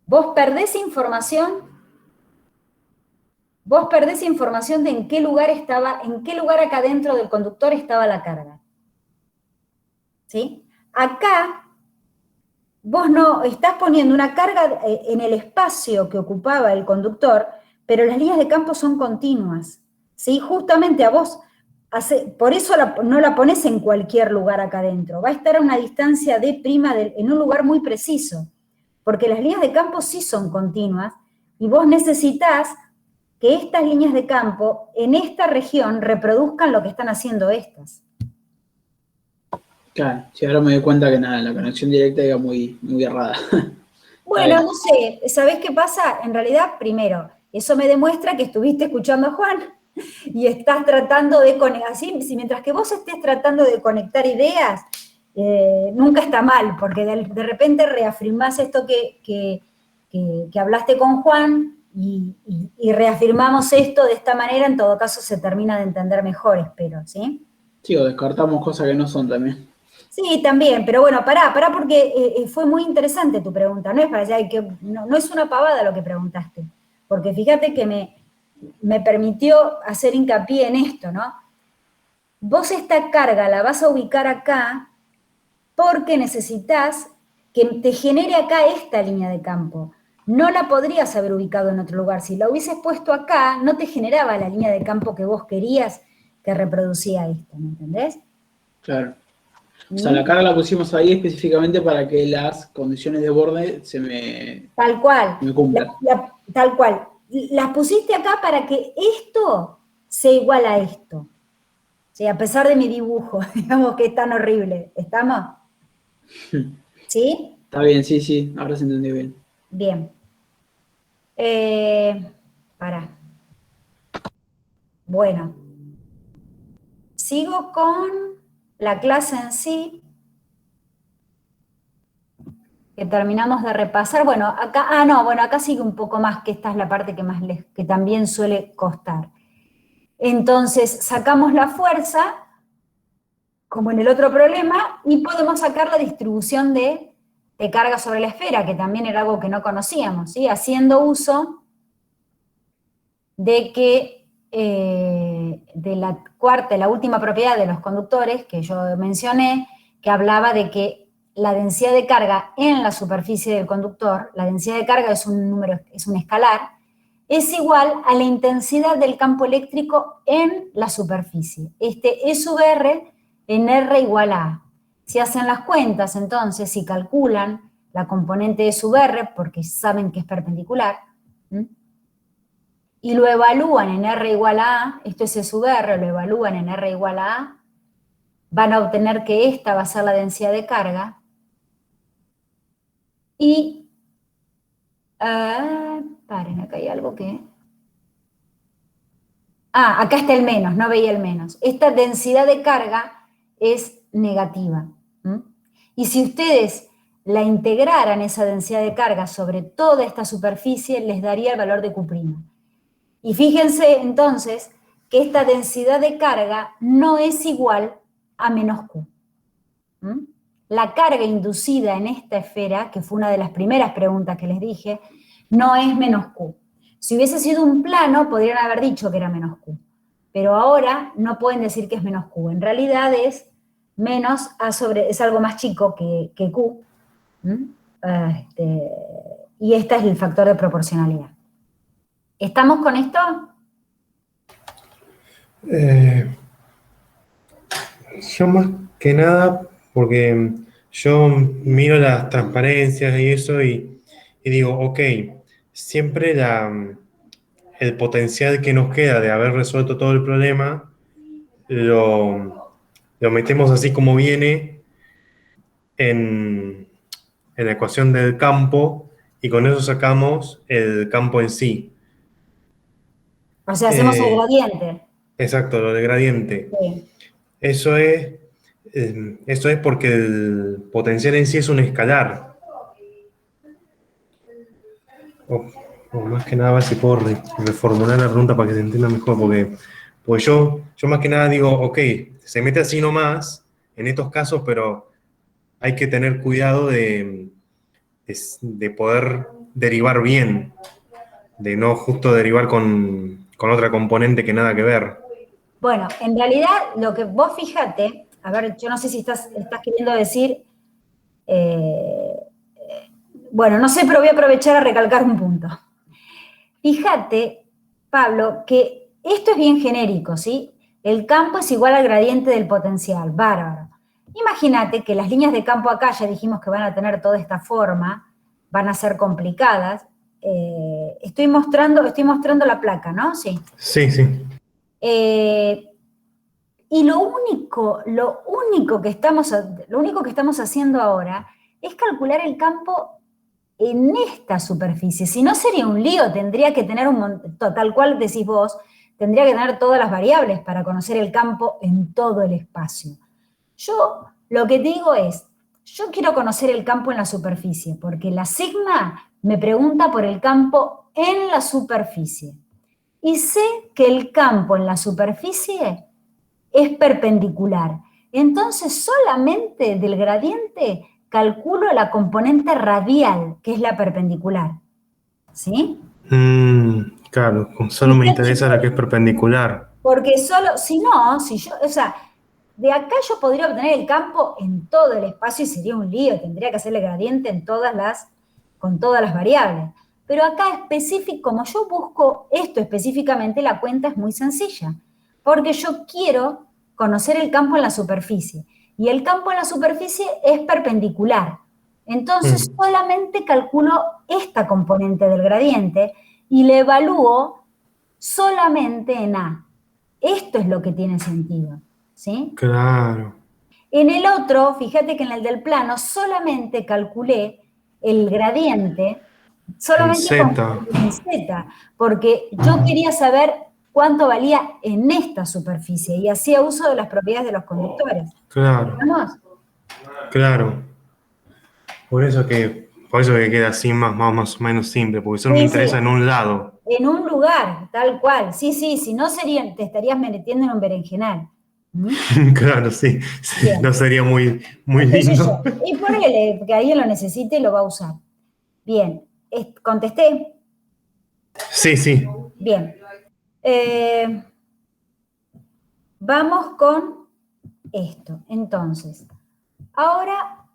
Vos perdés información de en qué lugar acá dentro del conductor estaba la carga. ¿Sí? Acá, vos no estás poniendo una carga en el espacio que ocupaba el conductor, pero las líneas de campo son continuas. ¿Sí? Justamente a vos, por eso no la pones en cualquier lugar acá adentro, va a estar a una distancia d' en un lugar muy preciso, porque las líneas de campo sí son continuas, y vos necesitas que estas líneas de campo en esta región reproduzcan lo que están haciendo estas. Claro, si ahora me doy cuenta que nada, la conexión directa era muy, muy errada. Bueno, no sé, ¿sabés qué pasa? En realidad, primero, eso me demuestra que estuviste escuchando a Juan y estás tratando de conectar, si mientras que vos estés tratando de conectar ideas, nunca está mal, porque de repente reafirmás esto que hablaste con Juan y reafirmamos esto de esta manera, en todo caso se termina de entender mejor, espero, ¿sí? Sí, o descartamos cosas que no son también. Sí, también, pero bueno, pará porque fue muy interesante tu pregunta, no es para allá, no es una pavada lo que preguntaste, porque fíjate que me permitió hacer hincapié en esto, ¿no? Vos esta carga la vas a ubicar acá porque necesitas que te genere acá esta línea de campo. No la podrías haber ubicado en otro lugar. Si la hubieses puesto acá, no te generaba la línea de campo que vos querías que reproducía esto, ¿me entendés? Claro. O sea, la carga la pusimos ahí específicamente para que las condiciones de borde Tal cual. me cumplan. Tal cual. Las pusiste acá para que esto sea igual a esto. Sí, a pesar de mi dibujo, digamos que es tan horrible. ¿Estamos? ¿Sí? Está bien, sí, ahora se entendió bien. Bien. Pará. Bueno. Sigo con la clase en sí, que terminamos de repasar. Bueno, acá sigue un poco más, que esta es la parte que también suele costar. Entonces, sacamos la fuerza, como en el otro problema, y podemos sacar la distribución de carga sobre la esfera, que también era algo que no conocíamos, ¿sí? Haciendo uso de que de la última propiedad de los conductores que yo mencioné, que hablaba de que la densidad de carga en la superficie del conductor, la densidad de carga es un número, es un escalar, es igual a la intensidad del campo eléctrico en la superficie. Este E sub R en R igual a A. Si hacen las cuentas, entonces, si calculan la componente E sub R, porque saben que es perpendicular, y lo evalúan en R igual a A, esto es E sub R, lo evalúan en R igual a A, van a obtener que esta va a ser la densidad de carga, y, paren, acá hay algo que... acá está el menos, no veía el menos. Esta densidad de carga es negativa. Y si ustedes la integraran, esa densidad de carga, sobre toda esta superficie, les daría el valor de Q'. Y fíjense entonces que esta densidad de carga no es igual a menos Q. La carga inducida en esta esfera, que fue una de las primeras preguntas que les dije, no es menos Q. Si hubiese sido un plano, podrían haber dicho que era menos Q. Pero ahora no pueden decir que es menos Q. En realidad es menos A sobre, es algo más chico que Q. Y este es el factor de proporcionalidad. ¿Estamos con esto? Yo más que nada, porque yo miro las transparencias y eso y digo, ok, siempre el potencial que nos queda de haber resuelto todo el problema, lo metemos así como viene en la ecuación del campo y con eso sacamos el campo en sí. O sea, hacemos el gradiente. Exacto, lo del gradiente. Sí. Eso es porque el potencial en sí es un escalar. O más que nada, a ver si puedo reformular la pregunta para que se entienda mejor, porque yo más que nada digo, ok, se mete así nomás en estos casos, pero hay que tener cuidado de poder derivar bien, de no justo derivar con otra componente que nada que ver. Bueno, en realidad lo que vos fíjate, a ver, yo no sé si estás queriendo decir, bueno, no sé, pero voy a aprovechar a recalcar un punto. Fíjate, Pablo, que esto es bien genérico, ¿sí? El campo es igual al gradiente del potencial, bárbaro. Imagínate que las líneas de campo acá, ya dijimos que van a tener toda esta forma, van a ser complicadas. Estoy mostrando la placa, ¿no? Sí. Sí, sí. Y lo único que estamos haciendo ahora es calcular el campo en esta superficie. Si no sería un lío, tendría que tener tal cual decís vos, tendría que tener todas las variables para conocer el campo en todo el espacio. Yo lo que te digo es, yo quiero conocer el campo en la superficie, porque la sigma me pregunta por el campo en la superficie. Y sé que el campo en la superficie es perpendicular. Entonces, solamente del gradiente calculo la componente radial, que es la perpendicular. ¿Sí? Claro, solo me interesa la que es perpendicular. Porque solo, si yo, o sea, de acá yo podría obtener el campo en todo el espacio y sería un lío, tendría que hacerle gradiente con todas las variables. Pero acá específico, como yo busco esto específicamente, la cuenta es muy sencilla, porque yo quiero conocer el campo en la superficie, y el campo en la superficie es perpendicular. Entonces solamente calculo esta componente del gradiente y le evalúo solamente en A. Esto es lo que tiene sentido, ¿sí? Claro. En el otro, fíjate que en el del plano solamente calculé el gradiente solamente en Z, porque yo quería saber cuánto valía en esta superficie y hacía uso de las propiedades de los conductores. Claro. ¿Vamos? Claro. Por eso que queda así más o menos simple, porque solo me interesa en un lado. En un lugar, tal cual. Sí, si no te estarías metiendo en un berenjenal. Claro, sí. No sería muy lindo. Y ponele que alguien lo necesite y lo va a usar. Bien, ¿contesté? Sí. Bien. Vamos con esto. Entonces, ahora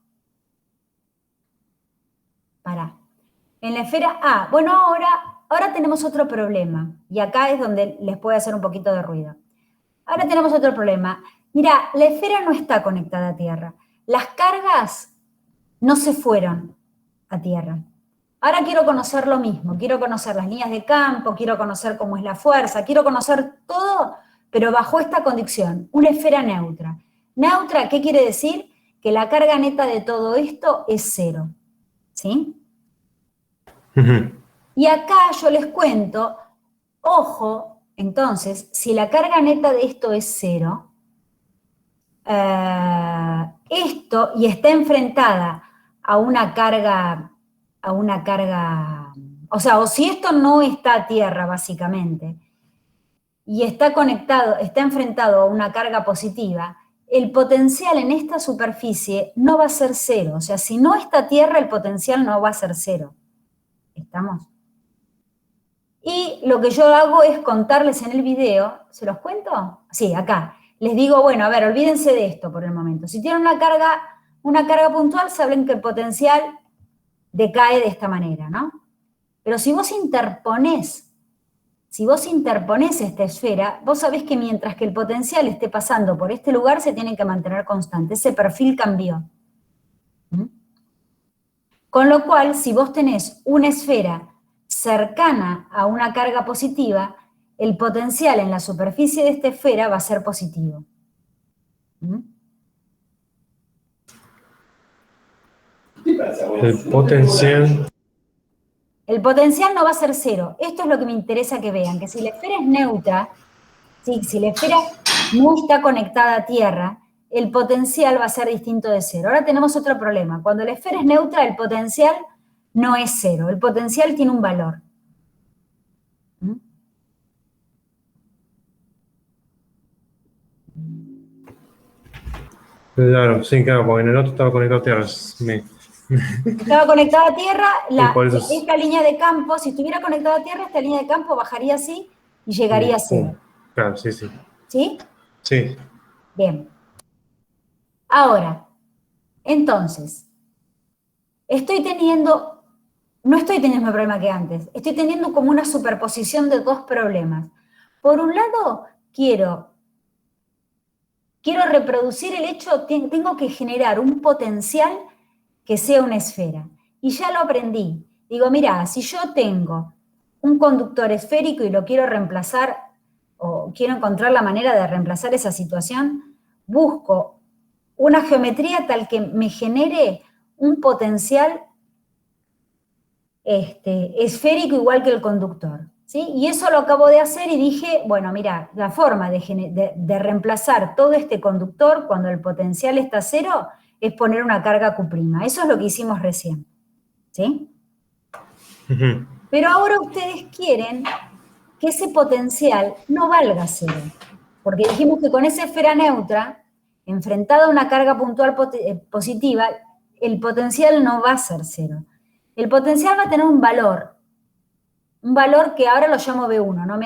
En la esfera A. Bueno, ahora tenemos otro problema. Y acá es donde les puede hacer un poquito de ruido. Ahora tenemos otro problema. Mira, la esfera no está conectada a Tierra. Las cargas no se fueron a Tierra. Ahora quiero conocer lo mismo. Quiero conocer las líneas de campo, quiero conocer cómo es la fuerza, quiero conocer todo, pero bajo esta condición, una esfera neutra. Neutra, ¿qué quiere decir? Que la carga neta de todo esto es 0. ¿Sí? Y acá yo les cuento, ojo, entonces, si la carga neta de esto es 0, esto, y está enfrentada a una carga, o sea, o si esto no está a Tierra, básicamente, y está conectado, está enfrentado a una carga positiva, el potencial en esta superficie no va a ser 0. O sea, si no está a Tierra, el potencial no va a ser 0. ¿Estamos? Y lo que yo hago es contarles en el video, ¿se los cuento? Sí, acá. Les digo, bueno, a ver, olvídense de esto por el momento. Si tienen una carga puntual, saben que el potencial decae de esta manera, ¿no? Pero si vos interponés esta esfera, vos sabés que mientras que el potencial esté pasando por este lugar, se tiene que mantener constante. Ese perfil cambió. ¿Mm? Con lo cual, si vos tenés una esfera cercana a una carga positiva, el potencial en la superficie de esta esfera va a ser positivo. ¿Mm? El potencial no va a ser 0. Esto es lo que me interesa que vean, que si la esfera es neutra, ¿sí? Si la esfera no está conectada a Tierra, el potencial va a ser distinto de 0. Ahora tenemos otro problema. Cuando la esfera es neutra, el potencial no es 0. El potencial tiene un valor. ¿Mm? Claro, sí, claro, porque en el otro estaba conectado a Tierra. Estaba conectado a Tierra, por eso esta línea de campo, si estuviera conectado a Tierra, esta línea de campo bajaría así y llegaría a 0. Claro, sí, sí. ¿Sí? Sí. Bien. Ahora, entonces, no estoy teniendo el mismo problema que antes, estoy teniendo como una superposición de dos problemas. Por un lado, quiero reproducir el hecho, tengo que generar un potencial que sea una esfera. Y ya lo aprendí. Digo, mira, si yo tengo un conductor esférico y lo quiero reemplazar, o quiero encontrar la manera de reemplazar esa situación, busco una geometría tal que me genere un potencial esférico igual que el conductor. ¿Sí? Y eso lo acabo de hacer y dije, bueno, mira, la forma de reemplazar todo este conductor cuando el potencial está a 0 es poner una carga Q'. Eso es lo que hicimos recién. ¿Sí? Pero ahora ustedes quieren que ese potencial no valga 0. Porque dijimos que con esa esfera neutra, enfrentada a una carga puntual positiva, el potencial no va a ser 0. El potencial va a tener un valor que ahora lo llamo B1, no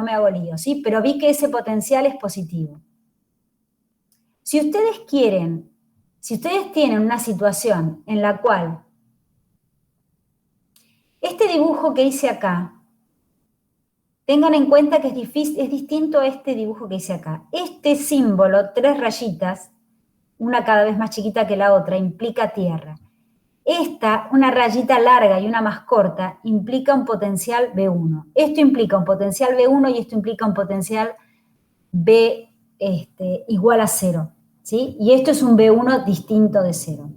me hago lío, ¿sí? Pero vi que ese potencial es positivo. Si ustedes tienen una situación en la cual este dibujo que hice acá, tengan en cuenta que es distinto a este dibujo que hice acá. Este símbolo, 3 rayitas, una cada vez más chiquita que la otra, implica tierra. Esta, una rayita larga y una más corta, implica un potencial B1. Esto implica un potencial B1 y esto implica un potencial B igual a 0. ¿Sí? Y esto es un B1 distinto de 0.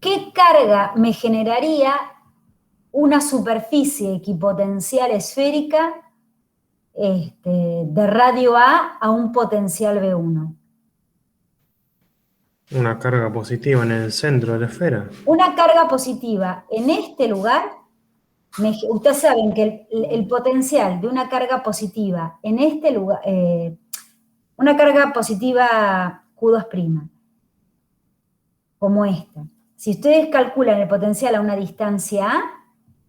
¿Qué carga me generaría una superficie equipotencial esférica de radio A un potencial B1? Una carga positiva en el centro de la esfera. Una carga positiva en este lugar, ustedes saben que el potencial de una carga positiva en este lugar, una carga positiva Q2', como esta. Si ustedes calculan el potencial a una distancia A,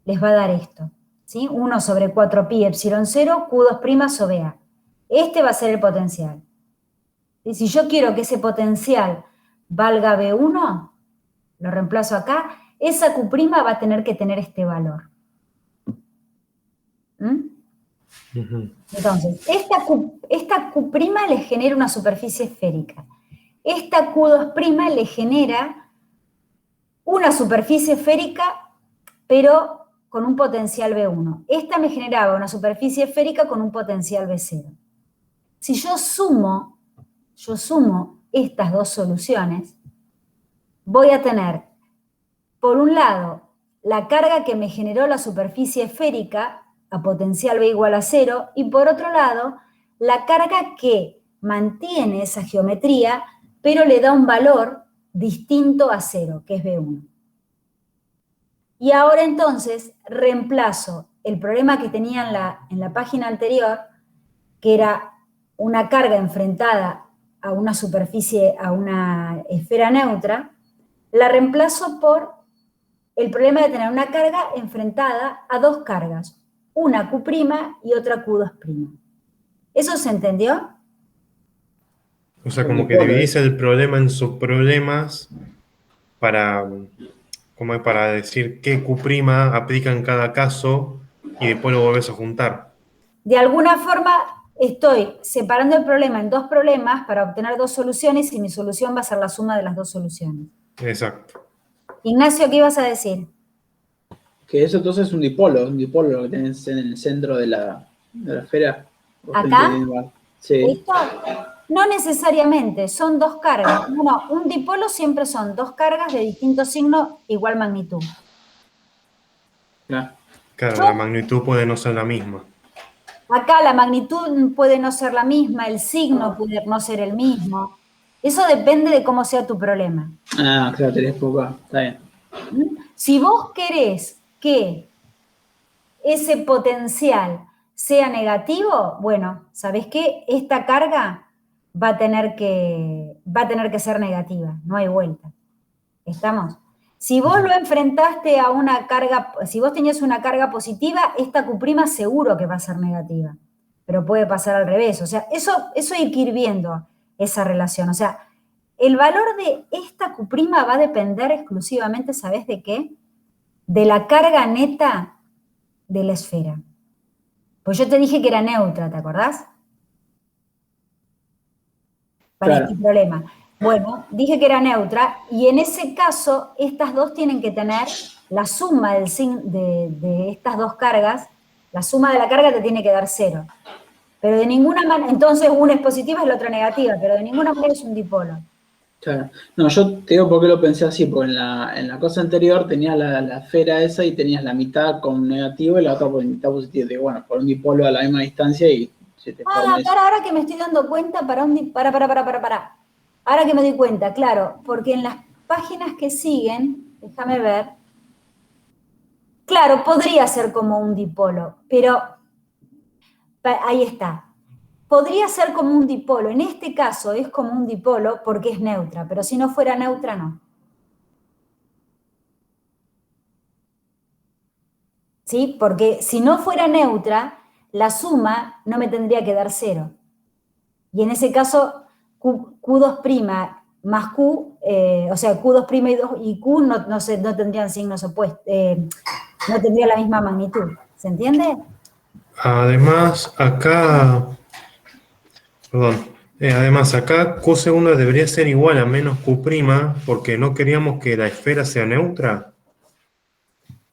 les va a dar esto, ¿sí? 1 sobre 4pi epsilon 0, Q2' sobre A. Este va a ser el potencial. Y si yo quiero que ese potencial valga B1, lo reemplazo acá, esa Q' va a tener que tener este valor. Entonces, esta Q' le genera una superficie esférica. Esta Q2' le genera una superficie esférica, pero con un potencial B1. Esta me generaba una superficie esférica con un potencial B0. Si yo sumo estas dos soluciones, voy a tener, por un lado, la carga que me generó la superficie esférica a potencial B igual a 0, y por otro lado, la carga que mantiene esa geometría, pero le da un valor distinto a 0, que es B1. Y ahora entonces reemplazo el problema que tenía en la página anterior, que era una carga enfrentada a una superficie, a una esfera neutra, la reemplazo por el problema de tener una carga enfrentada a dos cargas, una Q' y otra Q2'. ¿Eso se entendió? O sea, como que dividís el problema en subproblemas para, como es para decir qué Q' aplica en cada caso y después lo volvés a juntar. De alguna forma estoy separando el problema en dos problemas para obtener dos soluciones y mi solución va a ser la suma de las dos soluciones. Exacto. Ignacio, ¿qué ibas a decir? Que eso entonces es un dipolo lo que tenés en el centro de la esfera. ¿Acá? Sí. ¿Esto? No necesariamente, son dos cargas. No, un dipolo siempre son dos cargas de distinto signo, igual magnitud. Claro, la magnitud puede no ser la misma. Acá la magnitud puede no ser la misma, el signo puede no ser el mismo. Eso depende de cómo sea tu problema. Ah, claro, tenés poca, está bien. Si vos querés que ese potencial sea negativo, bueno, ¿sabés qué? Esta carga va a tener que ser negativa, no hay vuelta. ¿Estamos? Si vos lo enfrentaste a una carga, si vos tenías una carga positiva, esta Q' seguro que va a ser negativa, pero puede pasar al revés. O sea, eso hay que ir viendo esa relación. O sea, el valor de esta Q' va a depender exclusivamente, ¿sabés de qué? De la carga neta de la esfera. Pues yo te dije que era neutra, ¿te acordás? Para Claro. este problema. Bueno, dije que era neutra, y en ese caso, estas dos tienen que tener la suma de estas dos cargas, la suma de la carga te tiene que dar 0. Pero de ninguna manera, entonces una es positiva y la otra negativa, pero de ninguna manera es un dipolo. Claro. No, yo te digo por qué lo pensé así, porque en la cosa anterior tenías la esfera esa y tenías la mitad con negativo y la otra con mitad positiva. Digo, bueno, por un dipolo a la misma distancia y se te forma eso. Ahora que me estoy dando cuenta, para. Ahora que me doy cuenta, claro, porque en las páginas que siguen, déjame ver, claro, podría ser como un dipolo, pero ahí está. Podría ser como un dipolo, en este caso es como un dipolo porque es neutra, pero si no fuera neutra, no. ¿Sí? Porque si no fuera neutra, la suma no me tendría que dar 0. Y en ese caso, Q2' más Q, o sea, Q2' y Q no tendrían signos opuestos, no tendrían la misma magnitud. ¿Se entiende? Además, acá Q2 debería ser igual a menos Q', porque no queríamos que la esfera sea neutra.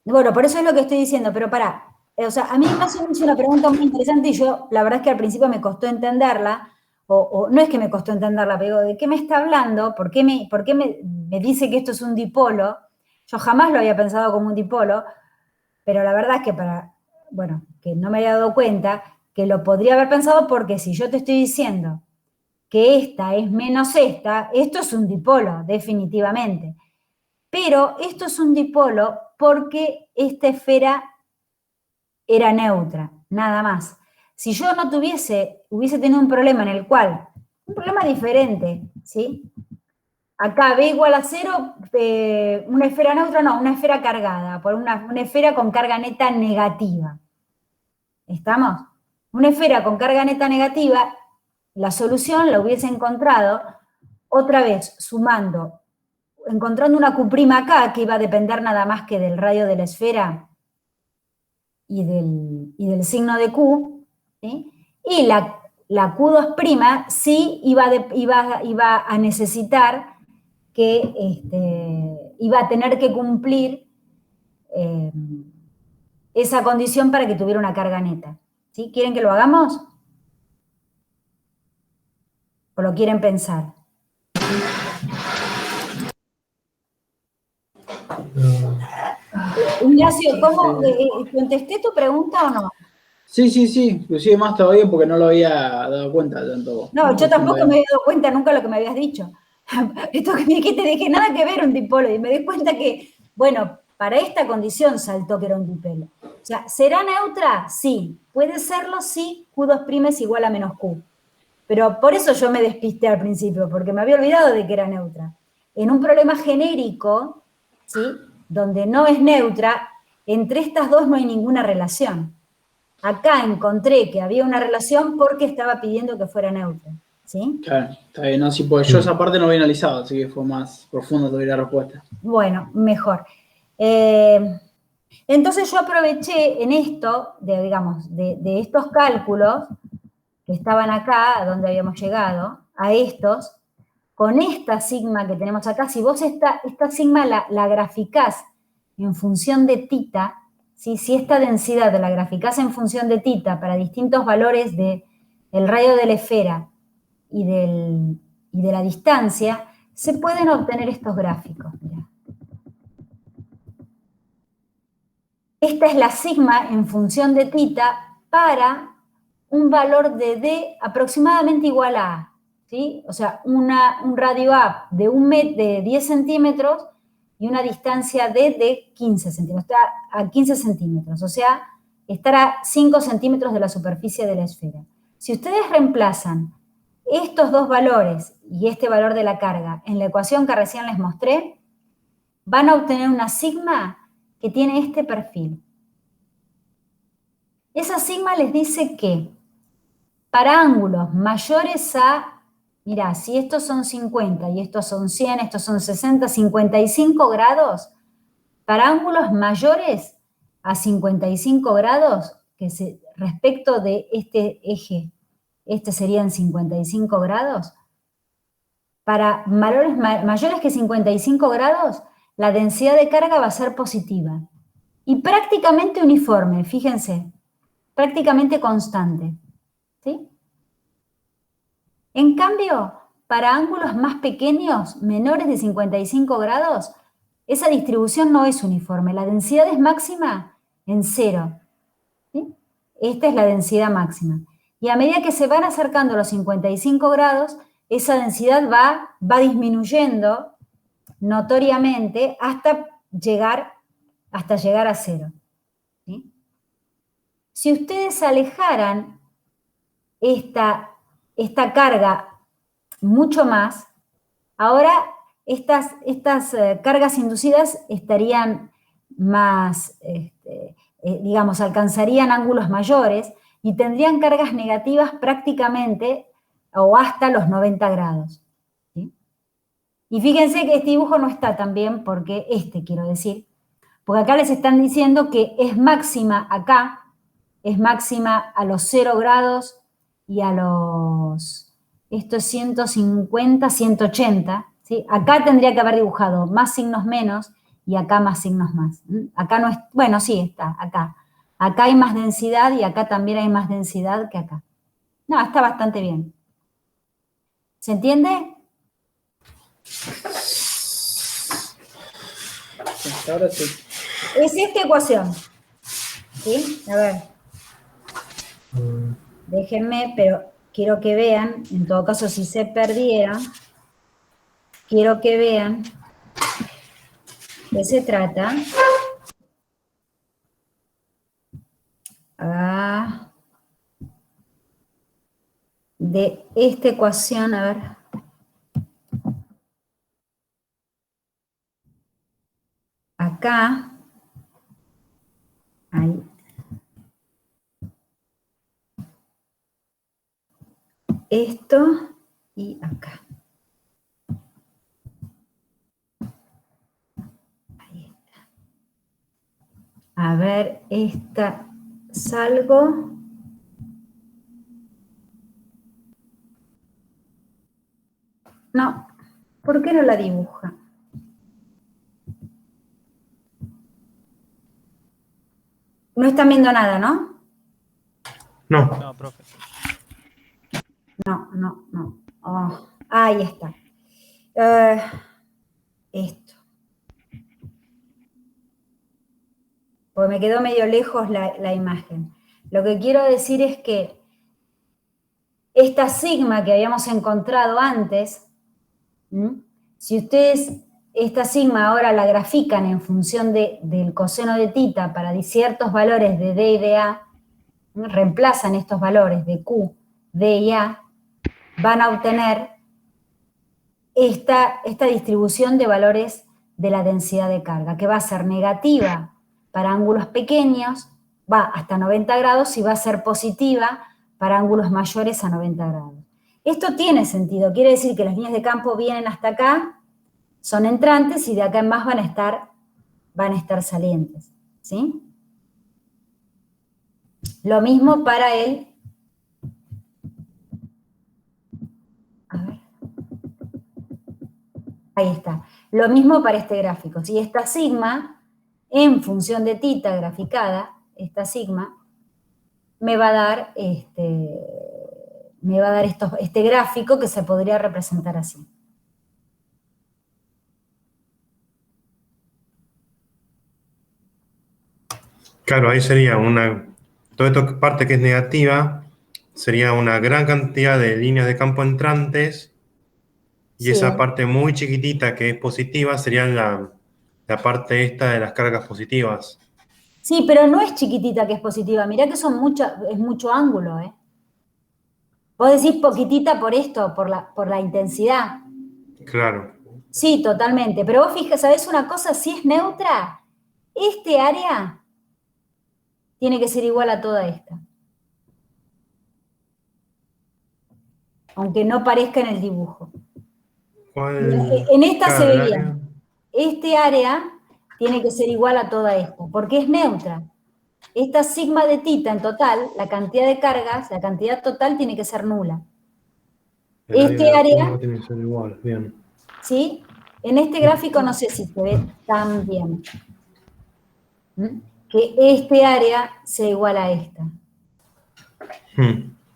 Bueno, por eso es lo que estoy diciendo, pero pará. O sea, a mí me hace una pregunta muy interesante y yo, la verdad es que al principio me costó entenderla, o no es que me costó entenderla, pero ¿de qué me está hablando? ¿Por qué me dice que esto es un dipolo? Yo jamás lo había pensado como un dipolo, pero la verdad es que que no me había dado cuenta que lo podría haber pensado porque si yo te estoy diciendo que esta es menos esta, esto es un dipolo, definitivamente. Pero esto es un dipolo porque esta esfera era neutra, nada más. Si yo no hubiese tenido un problema en el cual, un problema diferente, ¿sí? Acá B igual a 0, una esfera neutra, no, una esfera cargada, por una esfera con carga neta negativa. ¿Estamos? Una esfera con carga neta negativa, la solución la hubiese encontrado otra vez sumando encontrando una Q' acá, que iba a depender nada más que del radio de la esfera y del signo de Q, ¿sí? Y la Q2' sí iba a necesitar que, iba a tener que cumplir esa condición para que tuviera una carga neta. ¿Sí? ¿Quieren que lo hagamos? ¿O lo quieren pensar? Ignacio, ¿cómo, ¿contesté tu pregunta o no? Sí, sí, sí, inclusive más todavía porque no lo había dado cuenta tanto. No, yo tampoco me había dado cuenta nunca de lo que me habías dicho. Esto que me dijiste, dije, nada que ver un dipolo, y me di cuenta que, bueno, para esta condición saltó que era un dipelo. O sea, ¿será neutra? Sí. ¿Puede serlo? Sí. Q2' es igual a menos Q. Pero por eso yo me despisté al principio, porque me había olvidado de que era neutra. En un problema genérico, ¿sí?, donde no es neutra, entre estas dos no hay ninguna relación. Acá encontré que había una relación porque estaba pidiendo que fuera neutra, ¿sí? Claro, está bien, no, sí, porque yo esa parte no había analizado, así que fue más profundo todavía la respuesta. Bueno, mejor. Entonces yo aproveché en esto, digamos, de estos cálculos que estaban acá, a donde habíamos llegado, a estos, con esta sigma que tenemos acá, si vos esta sigma la graficás en función de tita, ¿sí? Si esta densidad la graficás en función de tita para distintos valores del radio de la esfera y de la distancia, se pueden obtener estos gráficos. Mirá. Esta es la sigma en función de tita para un valor de D aproximadamente igual a A, ¿sí? O sea, un radio A de 10 centímetros y una distancia D de 15 centímetros, está a 15 centímetros, o sea, estar a 5 centímetros de la superficie de la esfera. Si ustedes reemplazan estos dos valores y este valor de la carga en la ecuación que recién les mostré, van a obtener una sigma que tiene este perfil. Esa sigma les dice que para ángulos mayores a, mirá, si estos son 50 y estos son 100, estos son 60, 55 grados, para ángulos mayores a 55 grados, respecto de este eje, este serían 55 grados, para valores mayores que 55 grados, la densidad de carga va a ser positiva. Y prácticamente uniforme, fíjense, prácticamente constante. ¿Sí? En cambio, para ángulos más pequeños, menores de 55 grados, esa distribución no es uniforme. La densidad es máxima en 0. ¿Sí? Esta es la densidad máxima. Y a medida que se van acercando a los 55 grados, esa densidad va disminuyendo notoriamente hasta llegar a 0. ¿Sí? Si ustedes alejaran esta carga mucho más, ahora estas cargas inducidas estarían más, digamos, alcanzarían ángulos mayores y tendrían cargas negativas prácticamente o hasta los 90 grados. ¿Sí? Y fíjense que este dibujo no está tan bien porque quiero decir, porque acá les están diciendo que es máxima acá, es máxima a los 0 grados y a los, esto es 150, 180, ¿sí? Acá tendría que haber dibujado más signos menos y acá más signos más. Acá no es, bueno, sí, está, acá. Acá hay más densidad y acá también hay más densidad que acá. No, está bastante bien. ¿Se entiende? Ahora sí. Es esta ecuación. ¿Sí? A ver. Déjenme, pero quiero que vean, en todo caso si se perdieron, quiero que vean de qué se trata. De esta ecuación, a ver. Acá, ahí. Esto y acá. A ver, esta salgo. No, ¿por qué no la dibuja? No están viendo nada, ¿no? No. No, profe. No. Oh, ahí está. Esto. Porque me quedó medio lejos la imagen. Lo que quiero decir es que esta sigma que habíamos encontrado antes, si ustedes esta sigma ahora la grafican en función del coseno de tita para ciertos valores de D y de A, reemplazan estos valores de Q, D y A, van a obtener esta distribución de valores de la densidad de carga, que va a ser negativa para ángulos pequeños, va hasta 90 grados, y va a ser positiva para ángulos mayores a 90 grados. Esto tiene sentido, quiere decir que las líneas de campo vienen hasta acá, son entrantes, y de acá en más van a estar salientes, ¿sí? Lo mismo para el... A ver. Ahí está. Lo mismo para este gráfico. Si esta sigma, en función de tita graficada, esta sigma, me va a dar este gráfico que se podría representar así. Claro, ahí sería toda esta parte que es negativa, sería una gran cantidad de líneas de campo entrantes, y Sí. esa parte muy chiquitita que es positiva sería la parte esta de las cargas positivas. Sí, pero no es chiquitita que es positiva. Mirá que es mucho ángulo, ¿eh? Vos decís poquitita por esto, por la intensidad. Claro. Sí, totalmente. Pero vos fíjate, ¿sabés una cosa? Si es neutra, este área tiene que ser igual a toda esta. Aunque no parezca en el dibujo. En esta se ve bien. Este área tiene que ser igual a toda esta, porque es neutra. Esta sigma de tita en total, la cantidad de cargas, la cantidad total tiene que ser nula. Este área... tiene que ser igual, bien. ¿Sí? En este gráfico no sé si se ve tan bien. Que este área sea igual a esta.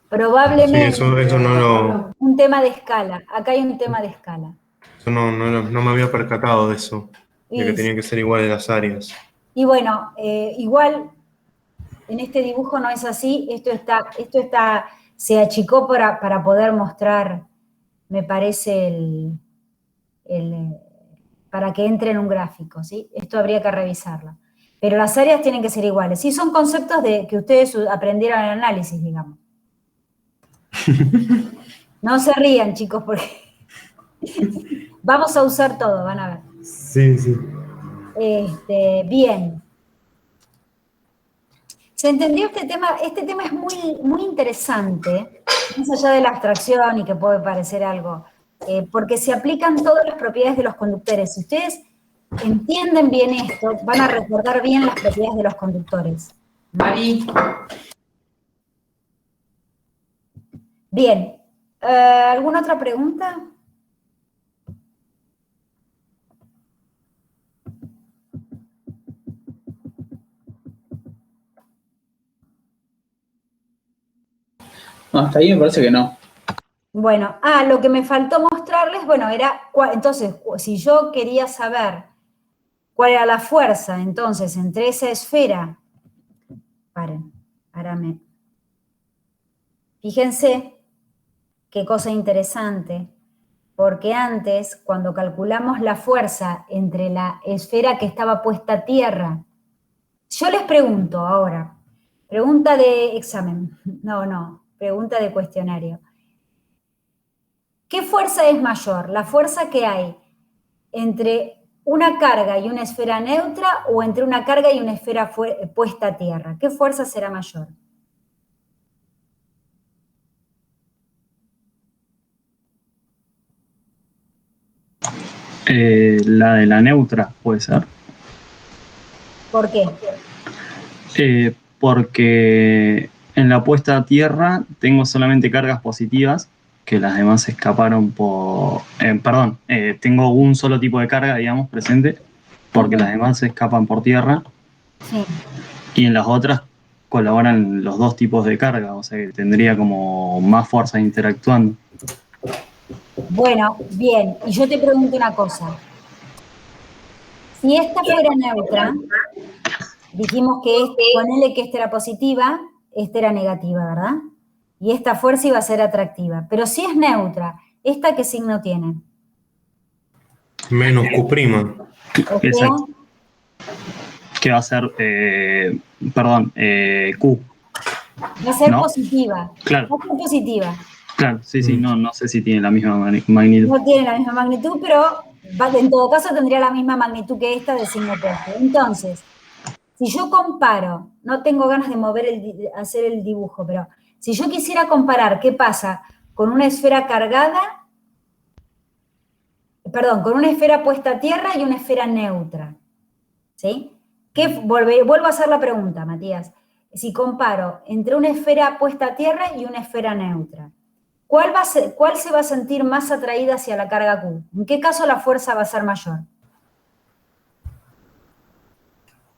Probablemente... Sí, eso no lo... Un tema de escala. Acá hay un tema de escala. Eso no me había percatado de eso, de que tenían que ser iguales las áreas. Y bueno, igual en este dibujo no es así. Esto se achicó para poder mostrar, me parece, para que entre en un gráfico, ¿sí? Esto habría que revisarlo. Pero las áreas tienen que ser iguales. Sí, son conceptos que ustedes aprendieron en el análisis, digamos. No se rían, chicos, porque vamos a usar todo, van a ver. Sí, sí. Bien. ¿Se entendió este tema? Este tema es muy, muy interesante, más allá de la abstracción y que puede parecer algo, porque se aplican todas las propiedades de los conductores. Si ustedes entienden bien esto, van a recordar bien las propiedades de los conductores. Mari. Bien. ¿Alguna otra pregunta? No, hasta ahí me parece que no. Bueno, lo que me faltó mostrarles, bueno, era, entonces, si yo quería saber cuál era la fuerza, entonces, entre esa esfera, fíjense qué cosa interesante, porque antes, cuando calculamos la fuerza entre la esfera que estaba puesta a tierra, yo les pregunto ahora, pregunta de examen, pregunta de cuestionario. ¿Qué fuerza es mayor? ¿La fuerza que hay entre una carga y una esfera neutra o entre una carga y una esfera puesta a tierra? ¿Qué fuerza será mayor? La de la neutra, puede ser. ¿Por qué? Porque en la puesta a tierra tengo solamente cargas positivas, que las demás escaparon por... perdón, tengo un solo tipo de carga, digamos, presente, porque las demás escapan por tierra, Sí. y en las otras colaboran los dos tipos de carga, o sea que tendría como más fuerzas interactuando. Bueno, bien. Y yo te pregunto una cosa. Si esta fuera neutra, dijimos que ponele que esta era positiva, esta era negativa, ¿verdad? Y esta fuerza iba a ser atractiva. Pero si es neutra, ¿esta qué signo tiene? Menos Q'. O sea, Exacto. Que va a ser, Q. va a ser ¿No? positiva. Claro. Va a ser positiva. Claro, sí, no sé si tiene la misma magnitud. No tiene la misma magnitud, pero en todo caso tendría la misma magnitud que esta de signo opuesto. Entonces, si yo comparo, no tengo ganas de hacer el dibujo, pero si yo quisiera comparar qué pasa con una esfera cargada, perdón, con una esfera puesta a tierra y una esfera neutra, ¿sí? Vuelvo a hacer la pregunta, Matías. Si comparo entre una esfera puesta a tierra y una esfera neutra, ¿cuál se va a sentir más atraída hacia la carga Q? ¿En qué caso la fuerza va a ser mayor?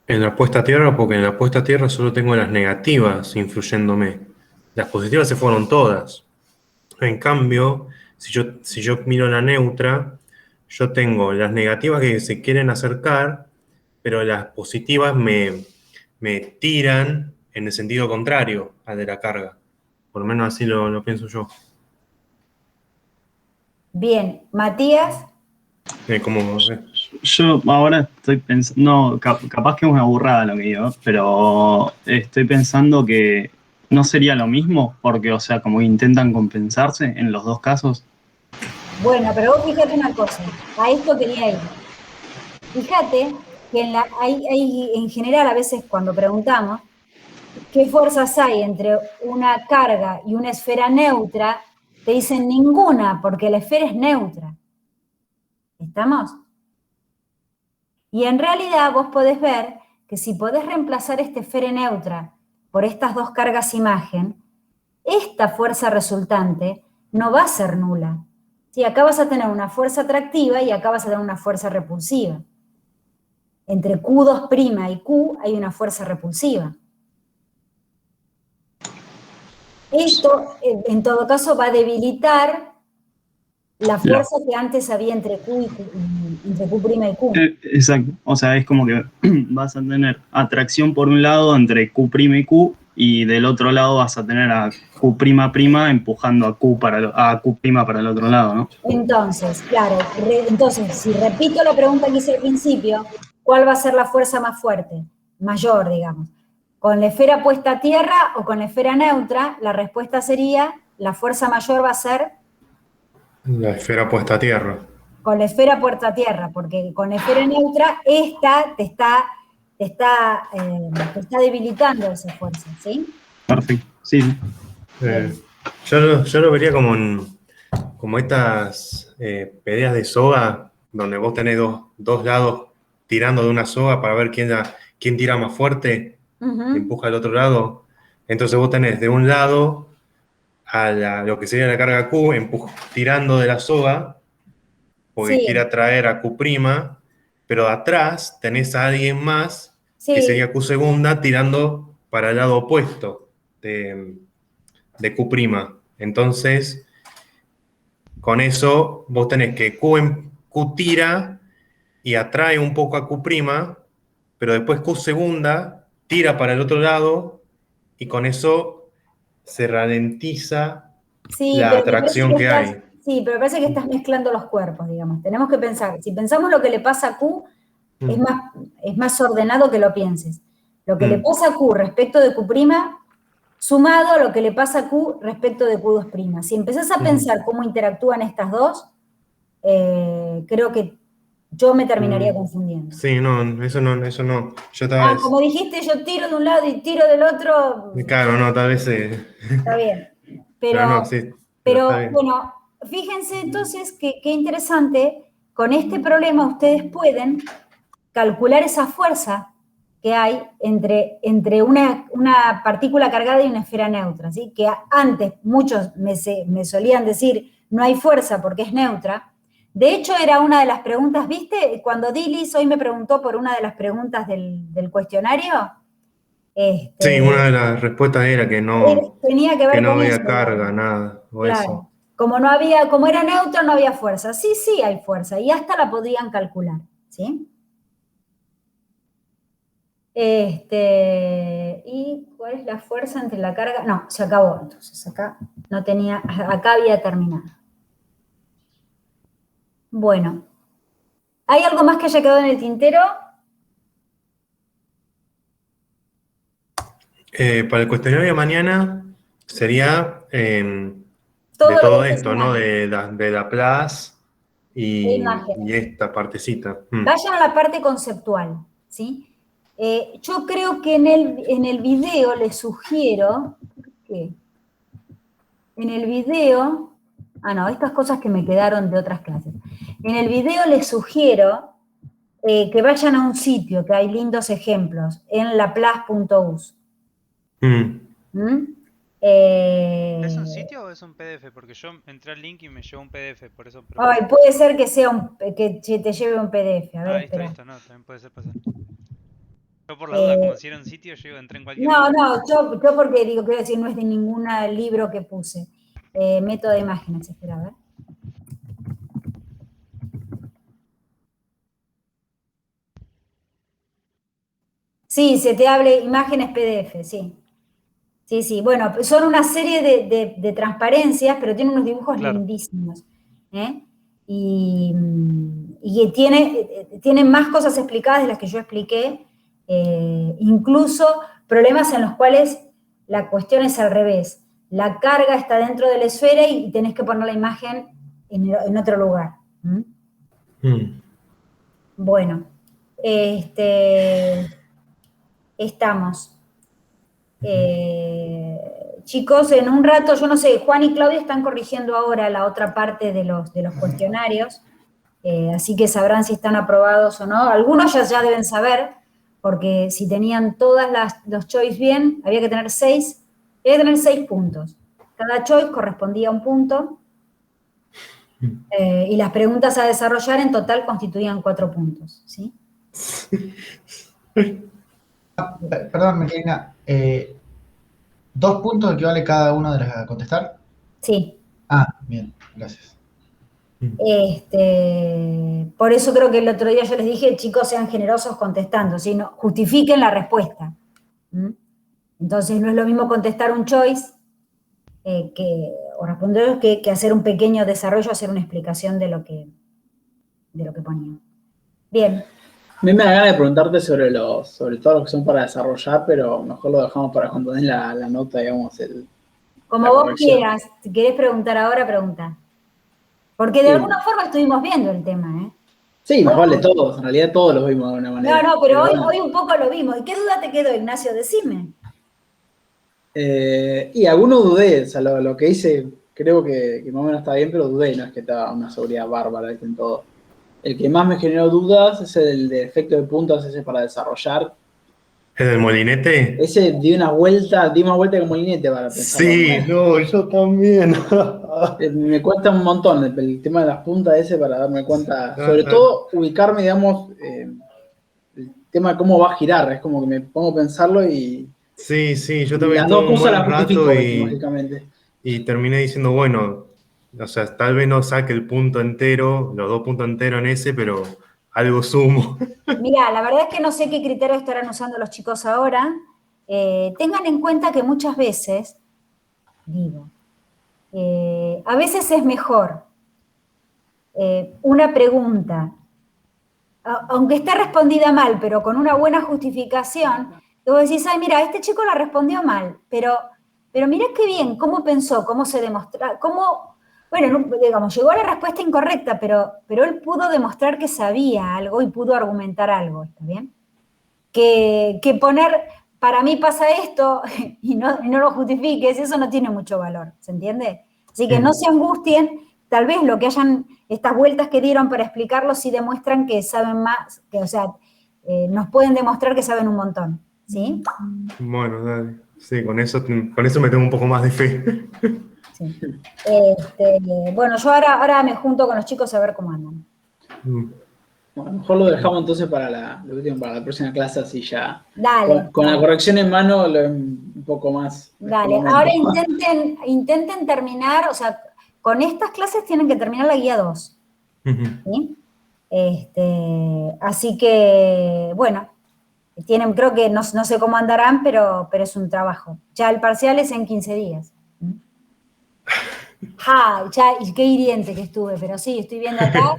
En la puesta a tierra, porque en la puesta a tierra solo tengo las negativas influyéndome. Las positivas se fueron todas. En cambio, si yo miro la neutra, yo tengo las negativas que se quieren acercar, pero las positivas me tiran en el sentido contrario al de la carga. Por lo menos así lo pienso yo. Bien, Matías. Como, Yo ahora estoy pensando, no, capaz que es una burrada lo que digo, pero estoy pensando que no sería lo mismo, porque, o sea, como que intentan compensarse en los dos casos. Bueno, pero vos fíjate una cosa, a esto quería ir. Fíjate que en general a veces cuando preguntamos qué fuerzas hay entre una carga y una esfera neutra, te dicen ninguna, porque la esfera es neutra. ¿Estamos? Y en realidad vos podés ver que si podés reemplazar esta esfera neutra por estas dos cargas imagen, esta fuerza resultante no va a ser nula. Sí, acá vas a tener una fuerza atractiva y acá vas a tener una fuerza repulsiva. Entre Q2' y Q hay una fuerza repulsiva. Esto, en todo caso, va a debilitar la fuerza que antes había entre Q y entre Q' y Q. Exacto, o sea, es como que vas a tener atracción por un lado entre Q' y Q, y del otro lado vas a tener a Q' empujando a Q' para el otro lado, ¿no? Entonces, claro, si repito la pregunta que hice al principio, ¿cuál va a ser la fuerza más fuerte? Mayor, digamos. ¿Con la esfera puesta a tierra o con la esfera neutra? La respuesta sería, la fuerza mayor va a ser la esfera puesta a tierra. con la esfera puesta a tierra, porque con la esfera neutra, esta te está debilitando esa fuerza, ¿sí? Perfecto, sí. Yo lo vería como estas peleas de soga, donde vos tenés dos lados tirando de una soga para ver quién tira más fuerte y empuja al otro lado. Entonces vos tenés de un lado a lo que sería la carga Q, tirando de la soga, porque quiere atraer a Q', pero atrás tenés a alguien más, que sería Q segunda, tirando para el lado opuesto de Q'. Entonces, con eso vos tenés que Q tira y atrae un poco a Q', pero después Q segunda tira para el otro lado y con eso se ralentiza la atracción que hay. Sí, pero parece que estás mezclando los cuerpos, digamos. Tenemos que pensar, si pensamos lo que le pasa a Q, es más ordenado que lo pienses. Lo que le pasa a Q respecto de Q', sumado a lo que le pasa a Q respecto de Q2'. Si empezás a pensar cómo interactúan estas dos, creo que yo me terminaría confundiendo. Sí, eso no. Yo tal vez... como dijiste, yo tiro de un lado y tiro del otro. Claro, no, tal vez... Está bien. Pero bueno, fíjense entonces qué interesante, con este problema ustedes pueden calcular esa fuerza que hay entre una partícula cargada y una esfera neutra, ¿sí? Que antes muchos me solían decir no hay fuerza porque es neutra. De hecho, era una de las preguntas, ¿viste? Cuando Dilis hoy me preguntó por una de las preguntas del cuestionario. Sí, una de las respuestas era que tenía que ver no con había eso, carga, nada, o claro. eso. Como era neutro, no había fuerza. Sí, sí hay fuerza, y hasta la podrían calcular, ¿sí? ¿Y cuál es la fuerza entre la carga? No, se acabó, entonces acá había terminado. Bueno, ¿hay algo más que haya quedado en el tintero? Para el cuestionario de mañana sería de Todo todo lo que esto, es ¿no? imagen. De Laplace E y imágenes. esta partecita. Vayan a la parte conceptual, ¿sí? Yo creo que en el video les sugiero, ¿qué? En el video, no, estas cosas que me quedaron de otras clases. En el video les sugiero que vayan a un sitio, que hay lindos ejemplos, en laplace.us. ¿Es un sitio o es un PDF? Porque yo entré al link y me llegó un PDF, por eso pregunto. Ay, puede ser que que te lleve un PDF. A ver, espera. Listo, no, también puede ser pasar. Yo por la duda, como si era un sitio, yo entré en cualquier link. Yo porque digo, quiero decir, no es de ningún libro que puse. Método de imágenes, espera, a ver. Sí, se te hable imágenes PDF, sí. Sí, bueno, son una serie de transparencias, pero tienen unos dibujos lindísimos. Y tienen más cosas explicadas de las que yo expliqué, incluso problemas en los cuales la cuestión es al revés. La carga está dentro de la esfera y tenés que poner la imagen en otro lugar. Bueno, estamos. Chicos, en un rato, yo no sé, Juan y Claudia están corrigiendo ahora la otra parte de los cuestionarios, así que sabrán si están aprobados o no. Algunos ya deben saber, porque si tenían todas los choice bien, había que tener 6 puntos. Cada choice correspondía a un punto, y las preguntas a desarrollar en total constituían 4 puntos, ¿sí? Perdón, Micaela, 2 puntos equivale cada uno de las a contestar. Sí. Bien, gracias. Por eso creo que el otro día yo les dije, chicos, sean generosos contestando, ¿sí? No, justifiquen la respuesta. Entonces no es lo mismo contestar un choice o responder que hacer un pequeño desarrollo, hacer una explicación de lo que ponían. Bien. A mí me da ganas de preguntarte sobre todo lo que son para desarrollar, pero mejor lo dejamos para cuando den la nota, digamos. Como vos quieras, si querés preguntar ahora, pregunta. Porque de alguna forma estuvimos viendo el tema, ¿eh? Sí, más vale todos, en realidad todos los vimos de alguna manera. No, pero hoy un poco lo vimos. ¿Y qué duda te quedó, Ignacio? Decime. Y algunos dudé, o sea, lo que hice creo que más o menos está bien, pero dudé, no es que estaba una seguridad bárbara en todo. El que más me generó dudas es el de efecto de puntas, ese para desarrollar. ¿El del molinete? Ese di más vuelta con molinete para pensar. Sí, no, yo también. Me cuesta un montón el tema de las puntas ese para darme cuenta, sobre todo ubicarme, digamos, el tema de cómo va a girar, es como que me pongo a pensarlo y... Sí, yo también las dos estuve un cosas las buen justifico, rato lógicamente. y terminé diciendo, bueno, o sea, tal vez no saque el punto entero, los 2 puntos enteros en ese, pero algo sumo. Mirá, la verdad es que no sé qué criterios estarán usando los chicos ahora. Tengan en cuenta que muchas veces, a veces es mejor una pregunta, aunque esté respondida mal, pero con una buena justificación, que vos decís, ay, mira, este chico la respondió mal, pero mirá qué bien, cómo pensó, cómo se demostró, bueno, digamos, llegó a la respuesta incorrecta, pero él pudo demostrar que sabía algo y pudo argumentar algo, ¿está bien? Que poner, para mí pasa esto, y no lo justifiques, eso no tiene mucho valor, ¿se entiende? Así que no se angustien, tal vez estas vueltas que dieron para explicarlo sí demuestran que saben más, que, o sea, nos pueden demostrar que saben un montón, ¿sí? Bueno, dale. Sí, con eso me tengo un poco más de fe. Sí. Bueno, yo ahora me junto con los chicos a ver cómo andan. Bueno, mejor lo dejamos entonces para lo último, para la próxima clase, así ya. Dale. Con la corrección en mano, un poco más. Dale, ahora intenten terminar, o sea, con estas clases tienen que terminar la guía 2. ¿Sí? Así que, bueno, creo que no sé cómo andarán, pero es un trabajo. Ya el parcial es en 15 días. Y qué hiriente que estuve, pero sí, estoy viendo acá.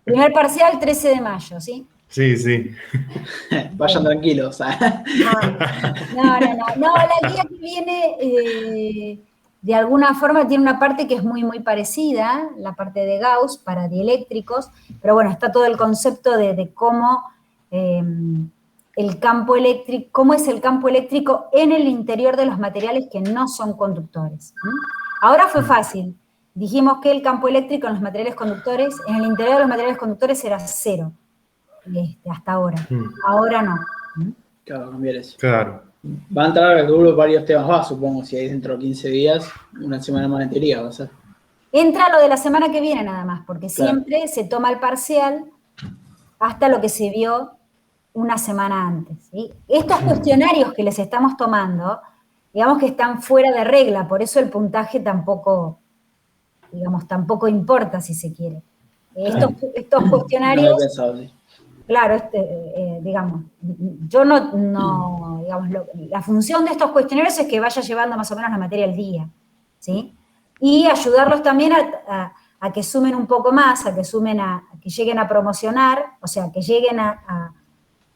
Primer parcial, 13 de mayo, ¿sí? Sí, sí. Vayan tranquilos. No, la guía que viene, de alguna forma, tiene una parte que es muy, muy parecida, la parte de Gauss para dieléctricos, pero bueno, está todo el concepto de cómo el campo eléctrico, cómo es el campo eléctrico en el interior de los materiales que no son conductores. Ahora fue fácil. Dijimos que el campo eléctrico en los materiales conductores, en el interior de los materiales conductores era 0. Hasta ahora. Ahora no. Claro, cambiar eso. Claro. Va a entrar al grupo varios temas más, supongo, si hay dentro de 15 días, una semana más de teoría va a ser. Entra lo de la semana que viene nada más, porque siempre se toma el parcial hasta lo que se vio una semana antes. ¿Sí? Estos cuestionarios que les estamos tomando, digamos que están fuera de regla, por eso el puntaje tampoco importa si se quiere. Estos cuestionarios... No lo he pensado, sí. Claro, digamos, yo digamos, la función de estos cuestionarios es que vaya llevando más o menos la materia al día, ¿sí? Y ayudarlos también a que sumen un poco más, a que lleguen a promocionar, o sea, que lleguen a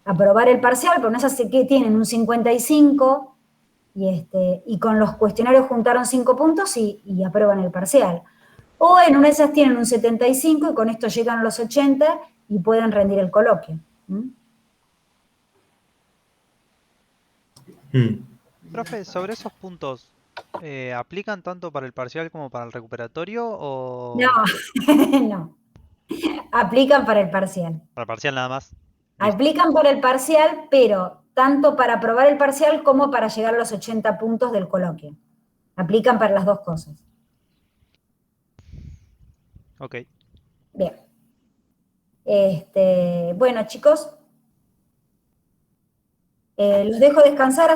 aprobar el parcial, pero no es así que tienen un 55 y con los cuestionarios juntaron 5 puntos y aprueban el parcial. O en una de esas tienen un 75 y con esto llegan a los 80 y pueden rendir el coloquio. Profe, sobre esos puntos, ¿aplican tanto para el parcial como para el recuperatorio o...? No. Aplican para el parcial. Para el parcial nada más. Aplican para el parcial, pero tanto para aprobar el parcial como para llegar a los 80 puntos del coloquio. Aplican para las dos cosas. Ok. Bien. Bueno, chicos, los dejo descansar hasta